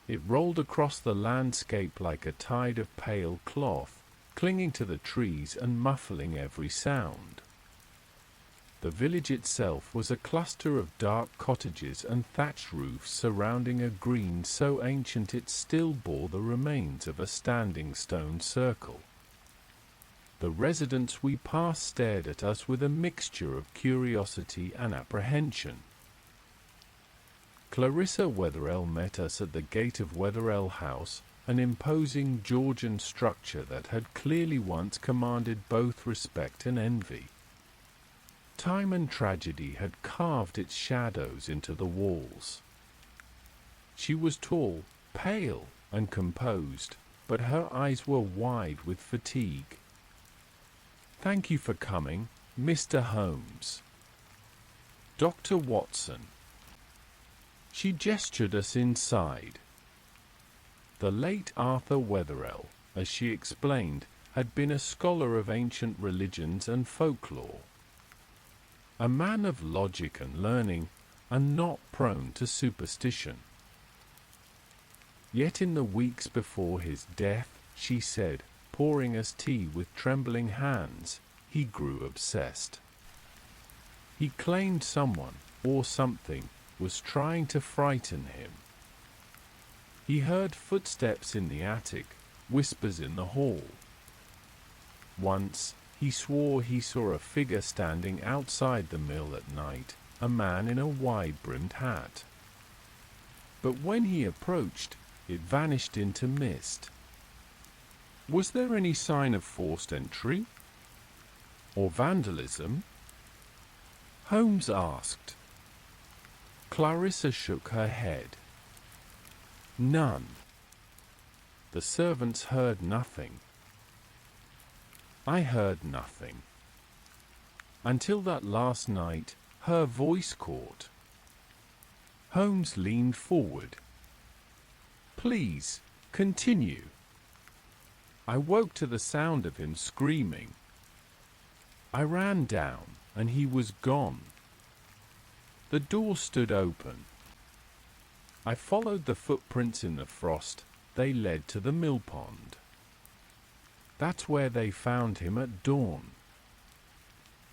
It rolled across the landscape like a tide of pale cloth, clinging to the trees and muffling every sound. The village itself was a cluster of dark cottages and thatched roofs surrounding a green so ancient it still bore the remains of a standing stone circle. The residents we passed stared at us with a mixture of curiosity and apprehension. Clarissa Wetherell met us at the gate of Wetherell House, an imposing Georgian structure that had clearly once commanded both respect and envy. Time and tragedy had carved its shadows into the walls. She was tall, pale, and composed, but her eyes were wide with fatigue. Thank you for coming, Mr. Holmes. Dr. Watson. She gestured us inside. The late Arthur Wetherell, as she explained, had been a scholar of ancient religions and folklore. A man of logic and learning, and not prone to superstition. Yet in the weeks before his death, she said, pouring us tea with trembling hands, he grew obsessed. He claimed someone, or something, was trying to frighten him. He heard footsteps in the attic, whispers in the hall. Once, he swore he saw a figure standing outside the mill at night, a man in a wide-brimmed hat. But when he approached, it vanished into mist. Was there any sign of forced entry? Or vandalism? Holmes asked. Clarissa shook her head. None. The servants heard nothing. I heard nothing. Until that last night, her voice caught. Holmes leaned forward. Please, continue. I woke to the sound of him screaming. I ran down, and he was gone. The door stood open. I followed the footprints in the frost. They led to the mill pond. That's where they found him at dawn.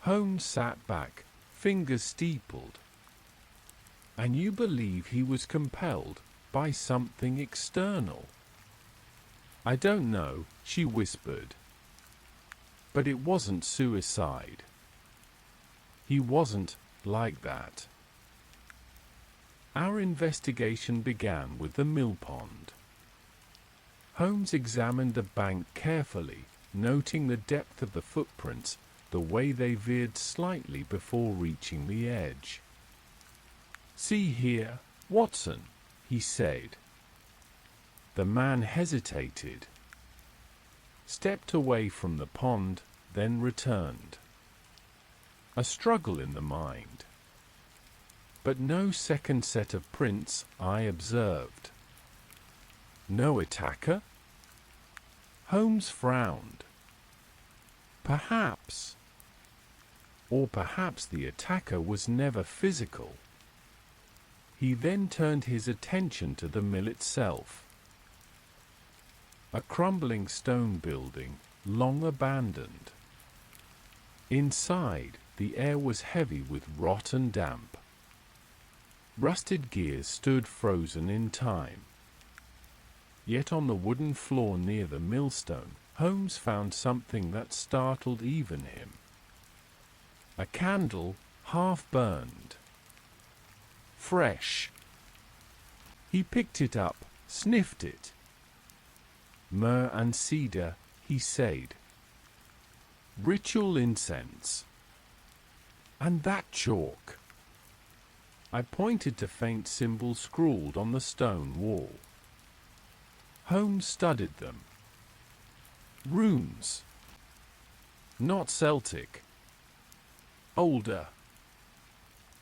Holmes sat back, fingers steepled. And you believe he was compelled by something external? I don't know, she whispered. But it wasn't suicide. He wasn't like that. Our investigation began with the mill pond. Holmes examined the bank carefully, noting the depth of the footprints, the way they veered slightly before reaching the edge. "See here, Watson," he said. The man hesitated, stepped away from the pond, then returned. A struggle in the mind. But no second set of prints, I observed. No attacker? Holmes frowned. Perhaps. Or perhaps the attacker was never physical. He then turned his attention to the mill itself. A crumbling stone building, long abandoned. Inside, the air was heavy with rot and damp. Rusted gears stood frozen in time. Yet on the wooden floor near the millstone, Holmes found something that startled even him. A candle, half burned. Fresh. He picked it up, sniffed it. "Myrrh and cedar," he said. "Ritual incense. And that chalk." I pointed to faint symbols scrawled on the stone wall. Holmes studied them. Runes. Not Celtic. Older.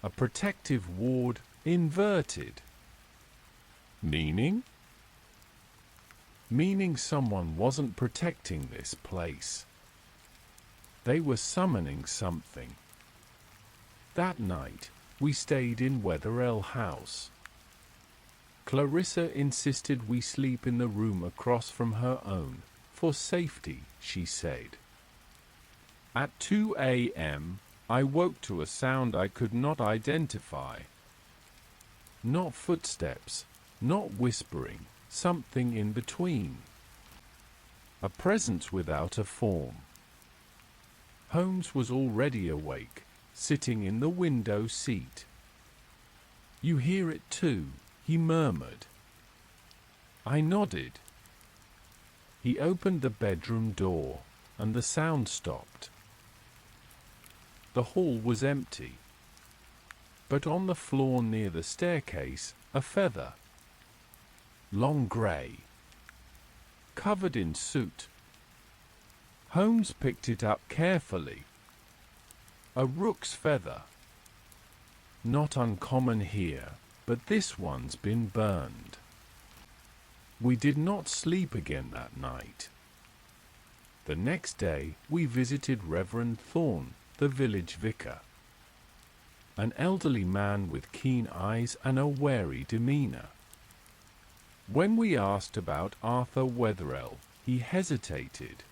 A protective ward, inverted. Meaning? Meaning someone wasn't protecting this place. They were summoning something. That night, we stayed in Wetherell House. Clarissa insisted we sleep in the room across from her own, for safety, she said. At 2 a.m., I woke to a sound I could not identify. Not footsteps, not whispering, something in between. A presence without a form. Holmes was already awake, sitting in the window seat. "You hear it too," he murmured. I nodded. He opened the bedroom door, and the sound stopped. The hall was empty. But on the floor near the staircase, a feather. Long grey. Covered in soot. Holmes picked it up carefully. A rook's feather. Not uncommon here, but this one's been burned. We did not sleep again that night. The next day, we visited Reverend Thorne, the village vicar. An elderly man with keen eyes and a wary demeanour. When we asked about Arthur Wetherell, he hesitated.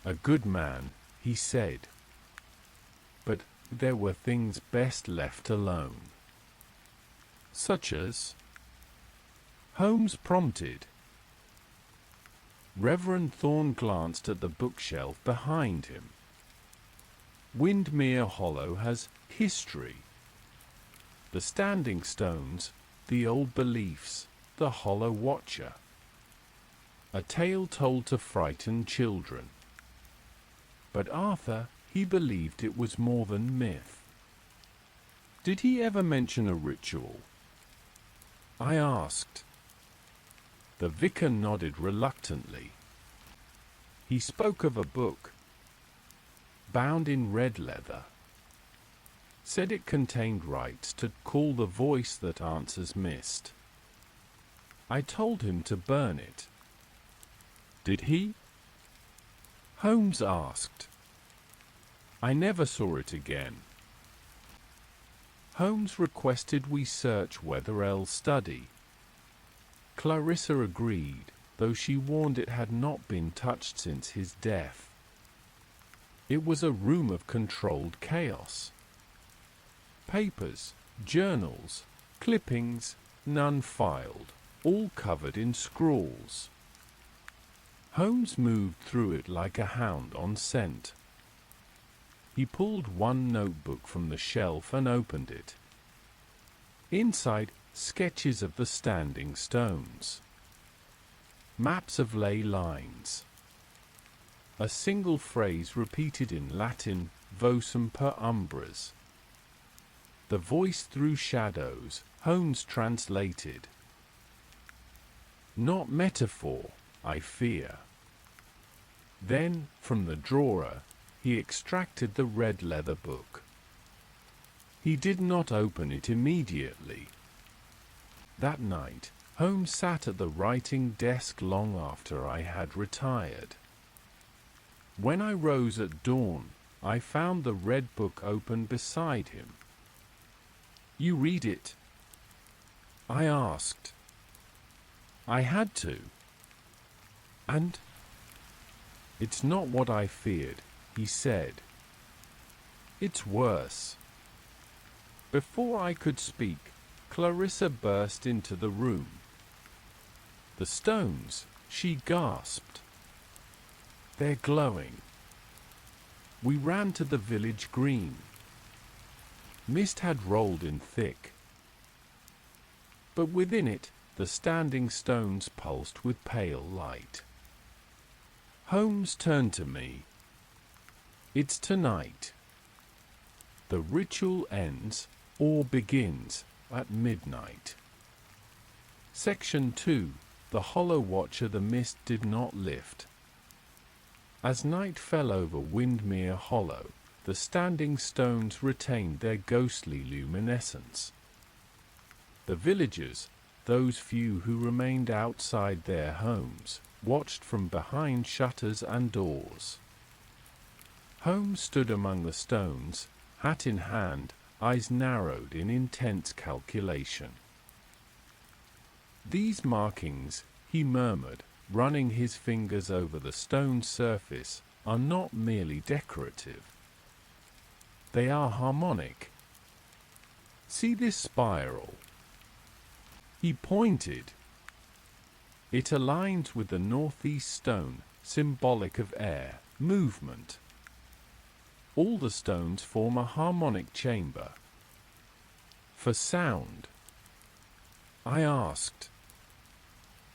A good man, he said. But there were things best left alone. Such as? Holmes prompted. Reverend Thorne glanced at the bookshelf behind him. Windmere Hollow has history. The standing stones, the old beliefs, the Hollow Watcher. A tale told to frighten children. But Arthur, he believed it was more than myth. Did he ever mention a ritual? I asked. The vicar nodded reluctantly. He spoke of a book, bound in red leather. Said it contained rites to call the voice that answers mist. I told him to burn it. Did he? Holmes asked. I never saw it again. Holmes requested we search Wetherell's study. Clarissa agreed, though she warned it had not been touched since his death. It was a room of controlled chaos. Papers, journals, clippings, none filed, all covered in scrawls. Holmes moved through it like a hound on scent. He pulled one notebook from the shelf and opened it. Inside, sketches of the standing stones. Maps of ley lines. a single phrase repeated in Latin, vocem per umbras. The voice through shadows, Holmes translated. Not metaphor, I fear. Then, from the drawer, he extracted the red leather book. He did not open it immediately. That night, Holmes sat at the writing desk long after I had retired. When I rose at dawn, I found the red book open beside him. "You read it?" I asked. I had to. And? "It's not what I feared," he said. "It's worse." Before I could speak, Clarissa burst into the room. "The stones," she gasped. "They're glowing." We ran to the village green. Mist had rolled in thick, but within it, the standing stones pulsed with pale light. Holmes turned to me. "It's tonight. The ritual ends, or begins, at midnight." Section 2. The Hollow Watcher. The mist did not lift. As night fell over Windmere Hollow, the standing stones retained their ghostly luminescence. The villagers, those few who remained outside their homes, watched from behind shutters and doors. Holmes stood among the stones, hat in hand, eyes narrowed in intense calculation. "These markings," he murmured, running his fingers over the stone surface, "are not merely decorative. They are harmonic. See this spiral?" He pointed. "It aligns with the northeast stone, symbolic of air, movement. All the stones form a harmonic chamber." "For sound?" I asked.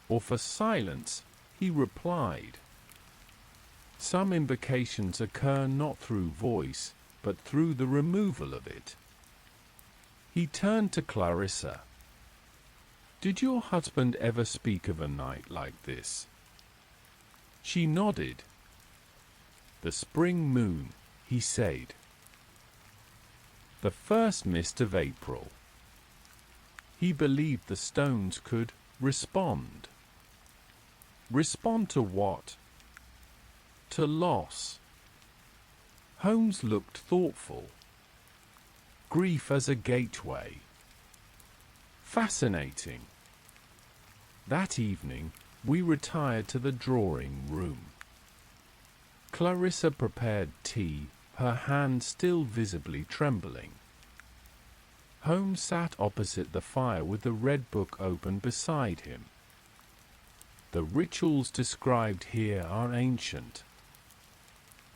"Or for silence?" he replied. "Some invocations occur not through voice, but through the removal of it." He turned to Clarissa. "Did your husband ever speak of a night like this?" She nodded. "The spring moon," he said. "The first mist of April." He believed the stones could respond. Respond to what? To loss. Holmes looked thoughtful. Grief as a gateway. Fascinating. That evening, we retired to the drawing room. Clarissa prepared tea, her hand still visibly trembling. Holmes sat opposite the fire with the red book open beside him. The rituals described here are ancient,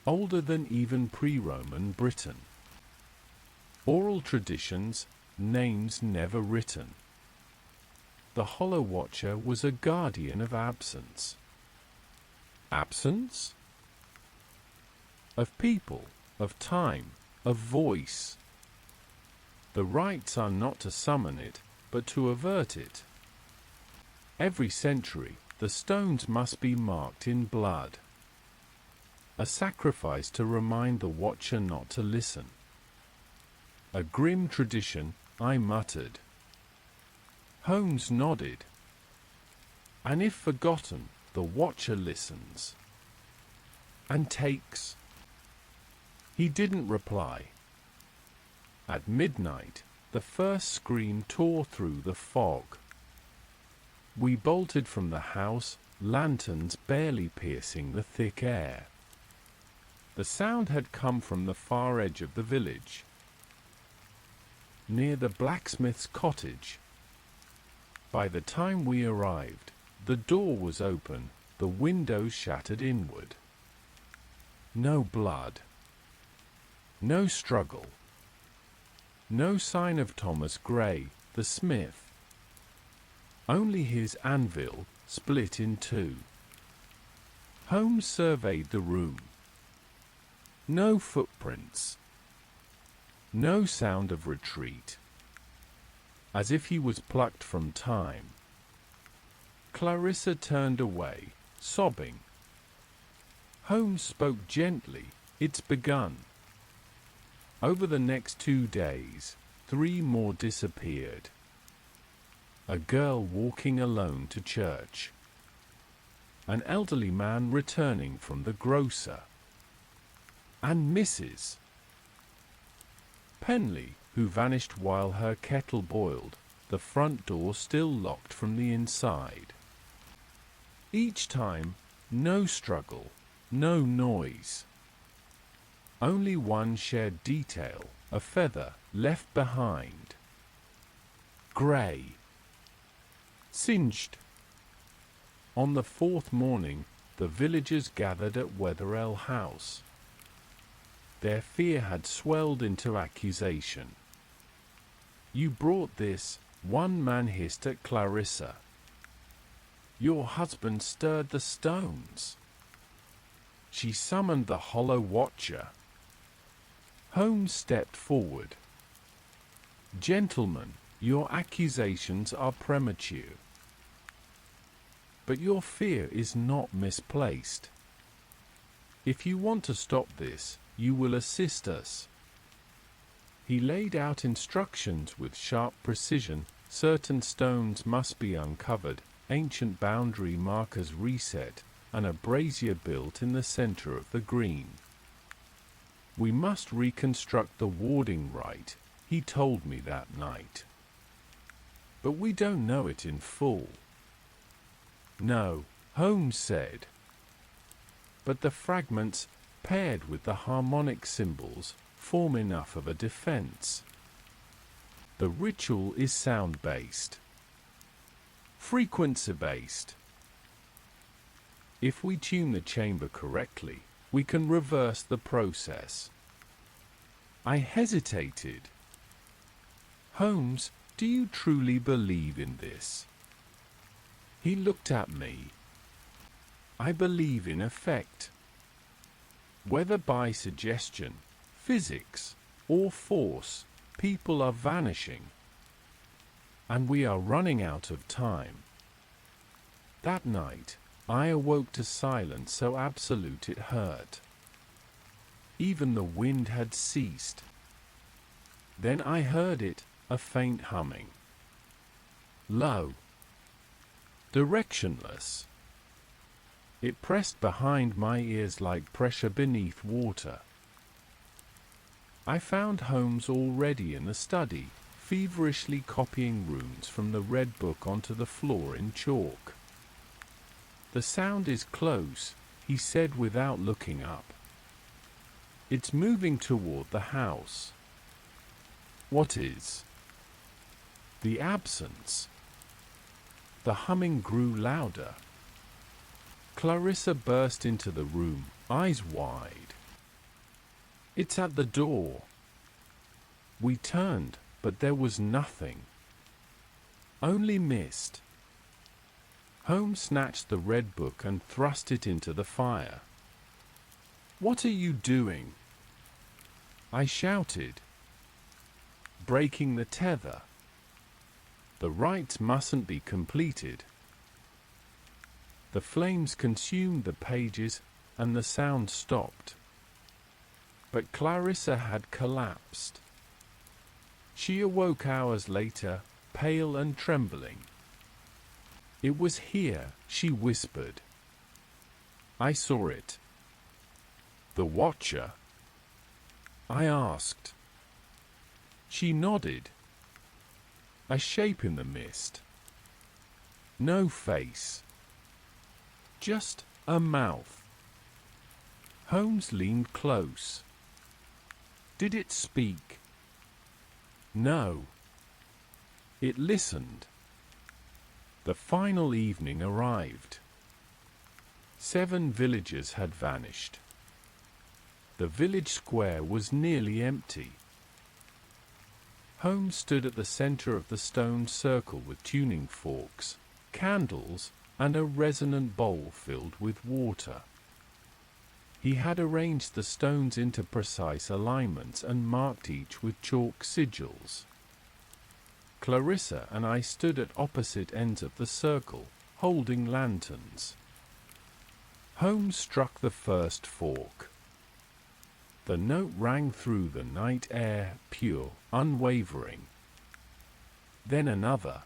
older than even pre-Roman Britain. Oral traditions, names never written. The Hollow Watcher was a guardian of absence. Absence? Of people, of time, of voice. The rites are not to summon it, but to avert it. Every century, the stones must be marked in blood. A sacrifice to remind the watcher not to listen. A grim tradition, I muttered. Holmes nodded. And if forgotten, the watcher listens. And takes. He didn't reply. At midnight, the first scream tore through the fog. We bolted from the house, lanterns barely piercing the thick air. The sound had come from the far edge of the village, near the blacksmith's cottage. By the time we arrived, the door was open, the windows shattered inward. No blood. No struggle. No sign of Thomas Gray, the smith. Only his anvil, split in two. Holmes surveyed the room. No footprints. No sound of retreat. As if he was plucked from time. Clarissa turned away, sobbing. Holmes spoke gently. It's begun. Over the next 2 days, 3 more disappeared. A girl walking alone to church. An elderly man returning from the grocer. And Mrs. Penley, who vanished while her kettle boiled, the front door still locked from the inside. Each time, no struggle, no noise. Only one shared detail, a feather left behind. Grey. Singed. On the 4th morning, the villagers gathered at Wetherell House. Their fear had swelled into accusation. "You brought this," one man hissed at Clarissa. "Your husband stirred the stones." She summoned the Hollow Watcher. Holmes stepped forward. "Gentlemen, your accusations are premature. But your fear is not misplaced. If you want to stop this, you will assist us." He laid out instructions with sharp precision. Certain stones must be uncovered, ancient boundary markers reset, and a brazier built in the center of the green. "We must reconstruct the warding rite," he told me that night. "But we don't know it in full." "No," Holmes said. "But the fragments, paired with the harmonic symbols, form enough of a defense. The ritual is sound-based, frequency-based. If we tune the chamber correctly, we can reverse the process." I hesitated. "Holmes, do you truly believe in this?" He looked at me. "I believe in effect. Whether by suggestion, physics, or force, people are vanishing. And we are running out of time." That night, I awoke to silence so absolute it hurt. Even the wind had ceased. Then I heard it, a faint humming. Low. Directionless. It pressed behind my ears like pressure beneath water. I found Holmes already in the study, feverishly copying runes from the red book onto the floor in chalk. "The sound is close," he said without looking up. "It's moving toward the house." "What is?" "The absence." The humming grew louder. Clarissa burst into the room, eyes wide. "It's at the door." We turned, but there was nothing. Only mist. Holmes snatched the red book and thrust it into the fire. "What are you doing?" I shouted. "Breaking the tether. The rites mustn't be completed." The flames consumed the pages, and the sound stopped. But Clarissa had collapsed. She awoke hours later, pale and trembling. "It was here," she whispered. "I saw it." "The Watcher?" I asked. She nodded. A shape in the mist. No face. Just a mouth. Holmes leaned close. "Did it speak?" "No." "It listened." The final evening arrived. 7 villagers had vanished. The village square was nearly empty. Holmes stood at the center of the stone circle with tuning forks, candles, and a resonant bowl filled with water. He had arranged the stones into precise alignments and marked each with chalk sigils. Clarissa and I stood at opposite ends of the circle, holding lanterns. Holmes struck the first fork. The note rang through the night air, pure, unwavering. Then another.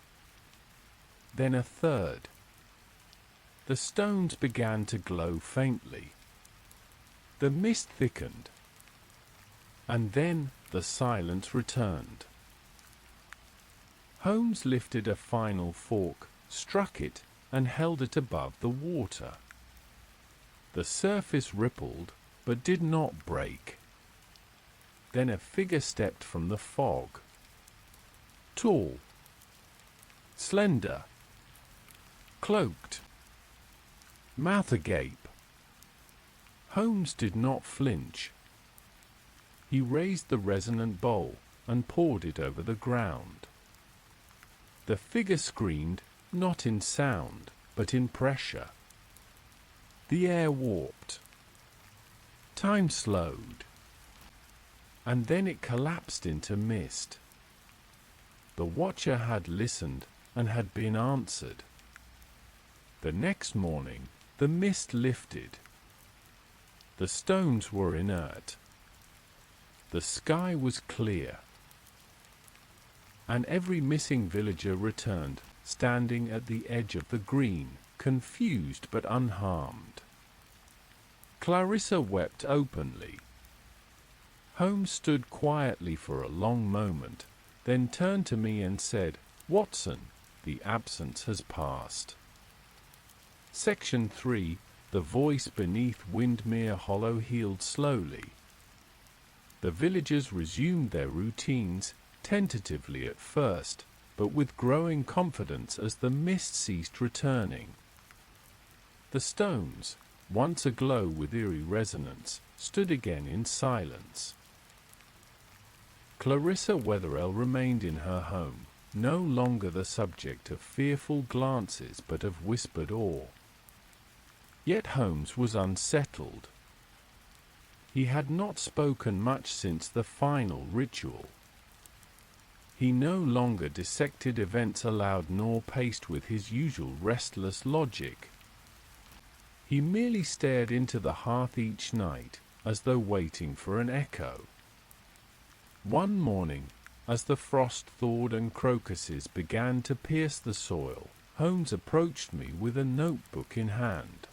Then a third. The stones began to glow faintly. The mist thickened. And then the silence returned. Holmes lifted a final fork, struck it, and held it above the water. The surface rippled, but did not break. Then a figure stepped from the fog. Tall, slender, cloaked, mouth agape. Holmes did not flinch. He raised the resonant bowl and poured it over the ground. The figure screamed, not in sound, but in pressure. The air warped. Time slowed. And then it collapsed into mist. The watcher had listened and had been answered. The next morning, the mist lifted. The stones were inert. The sky was clear. And every missing villager returned, standing at the edge of the green, confused but unharmed. Clarissa wept openly. Holmes stood quietly for a long moment, then turned to me and said, "Watson, the absence has passed." Section 3. The voice beneath Windmere Hollow healed slowly. The villagers resumed their routines, tentatively at first, but with growing confidence as the mist ceased returning. The stones, once aglow with eerie resonance, stood again in silence. Clarissa Wetherell remained in her home, no longer the subject of fearful glances but of whispered awe. Yet Holmes was unsettled. He had not spoken much since the final ritual. He no longer dissected events aloud nor paced with his usual restless logic. He merely stared into the hearth each night, as though waiting for an echo. One morning, as the frost thawed and crocuses began to pierce the soil, Holmes approached me with a notebook in hand.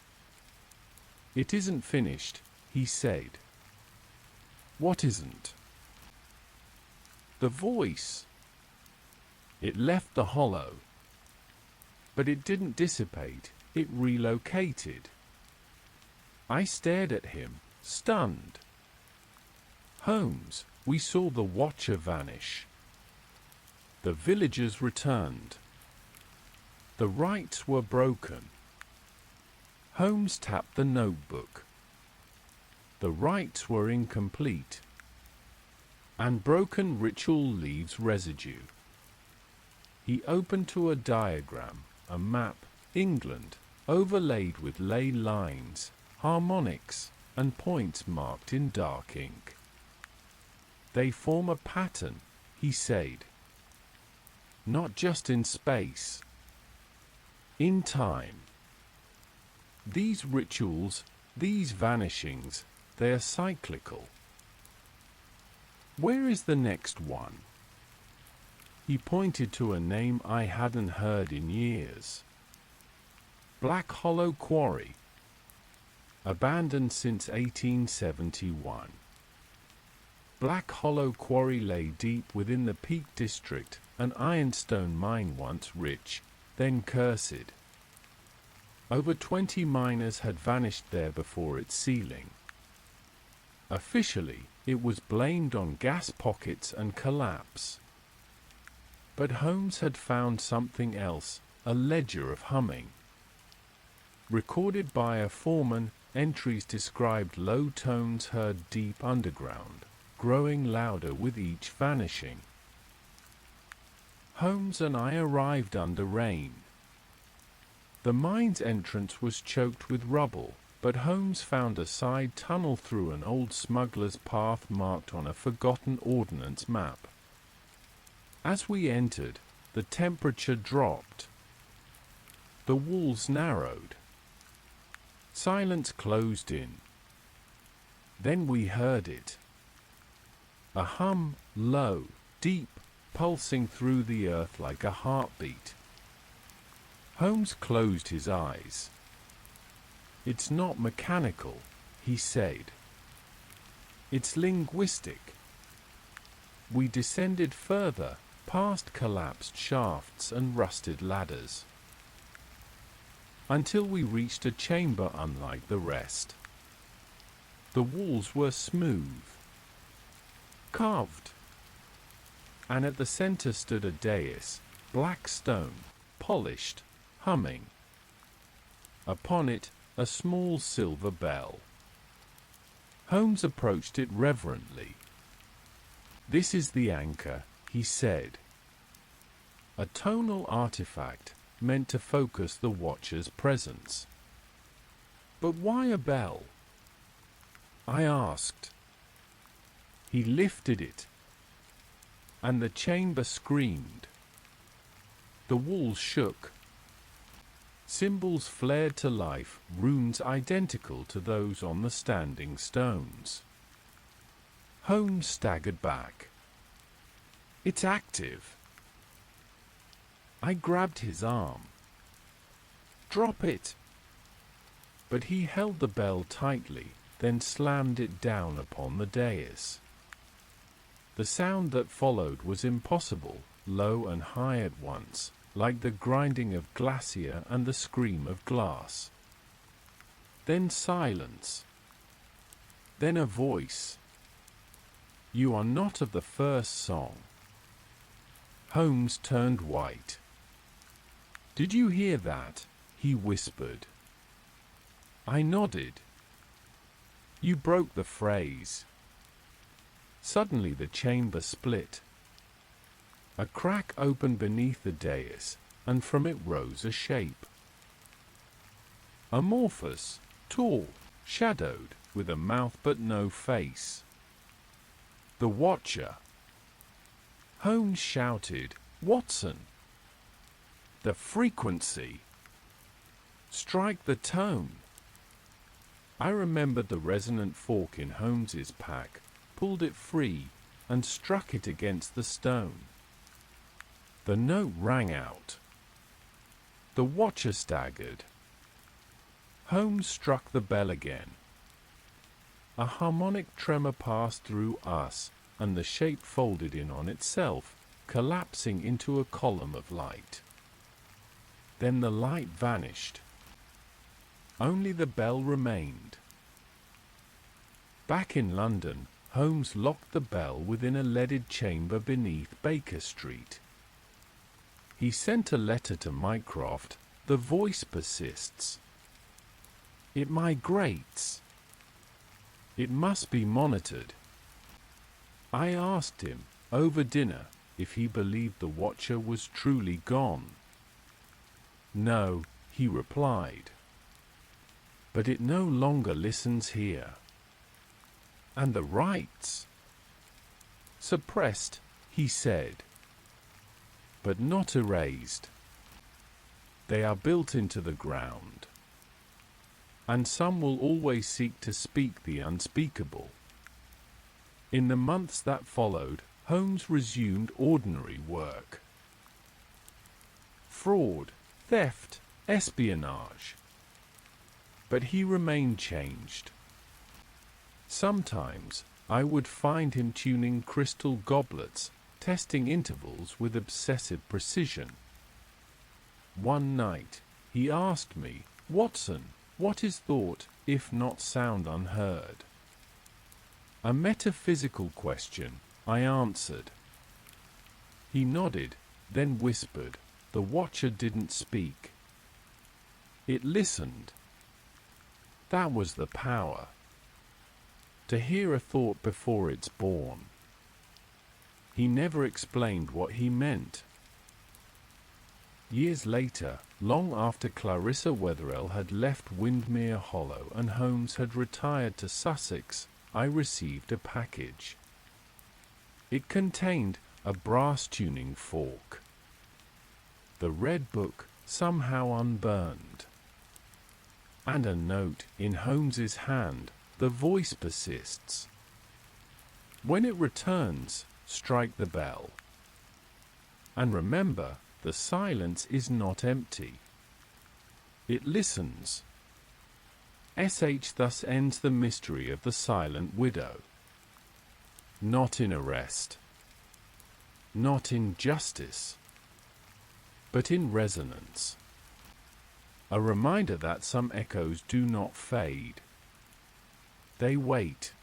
"It isn't finished," he said. "What isn't?" "The voice. It left the hollow. But it didn't dissipate, it relocated." I stared at him, stunned. "Holmes, we saw the watcher vanish. The villagers returned. The rites were broken." Holmes tapped the notebook. "The rites were incomplete. And broken ritual leaves residue." He opened to a diagram, a map, England, overlaid with ley lines, harmonics, and points marked in dark ink. "They form a pattern," he said. "Not just in space. In time. These rituals, these vanishings, they are cyclical. Where is the next one?" He pointed to a name I hadn't heard in years. Black Hollow Quarry. Abandoned since 1871. Black Hollow Quarry lay deep within the Peak District, an ironstone mine once rich, then cursed. Over 20 miners had vanished there before its sealing. Officially, it was blamed on gas pockets and collapse. But Holmes had found something else, a ledger of humming. Recorded by a foreman, entries described low tones heard deep underground, growing louder with each vanishing. Holmes and I arrived under rain. The mine's entrance was choked with rubble, but Holmes found a side tunnel through an old smuggler's path marked on a forgotten ordnance map. As we entered, the temperature dropped. The walls narrowed. Silence closed in. Then we heard it. A hum, low, deep, pulsing through the earth like a heartbeat. Holmes closed his eyes. "It's not mechanical," he said. "It's linguistic." We descended further, past collapsed shafts and rusted ladders, until we reached a chamber unlike the rest. The walls were smooth, carved, and at the center stood a dais, black stone, polished, humming. Upon it, a small silver bell. Holmes approached it reverently. "This is the anchor," he said. "A tonal artifact, meant to focus the watcher's presence." "But why a bell?" I asked. He lifted it, and the chamber screamed. The walls shook. Symbols flared to life, runes identical to those on the standing stones. Holmes staggered back. "It's active." I grabbed his arm. "Drop it!" But he held the bell tightly, then slammed it down upon the dais. The sound that followed was impossible, low and high at once, like the grinding of glacier and the scream of glass. Then silence. Then a voice. "You are not of the first song." Holmes turned white. "Did you hear that?" he whispered. I nodded. "You broke the phrase." Suddenly the chamber split. A crack opened beneath the dais, and from it rose a shape. Amorphous, tall, shadowed, with a mouth but no face. The Watcher. Holmes shouted, "Watson! The frequency! Strike the tone!" I remembered the resonant fork in Holmes's pack, pulled it free, and struck it against the stone. The note rang out. The Watcher staggered. Holmes struck the bell again. A harmonic tremor passed through us, and the shape folded in on itself, collapsing into a column of light. Then the light vanished. Only the bell remained. Back in London, Holmes locked the bell within a leaded chamber beneath Baker Street. He sent a letter to Mycroft. "The voice persists. It migrates. It must be monitored." I asked him, over dinner, if he believed the Watcher was truly gone. "No," he replied. "But it no longer listens here." "And the rights?" "Suppressed," he said. "But not erased. They are built into the ground. And some will always seek to speak the unspeakable." In the months that followed, Holmes resumed ordinary work. Fraud, theft, espionage. But he remained changed. Sometimes, I would find him tuning crystal goblets, testing intervals with obsessive precision. One night, he asked me, "Watson, what is thought, if not sound unheard?" A metaphysical question, I answered. He nodded, then whispered, "The Watcher didn't speak. It listened." That was the power. To hear a thought before it's born. He never explained what he meant. Years later, long after Clarissa Wetherell had left Windermere Hollow and Holmes had retired to Sussex, I received a package. It contained a brass tuning fork, the red book somehow unburned, and a note in Holmes's hand. The voice persists. When it returns, strike the bell. And remember, the silence is not empty. It listens. Thus ends the mystery of the silent widow. Not in arrest, not in justice, but in resonance. A reminder that some echoes do not fade. They wait.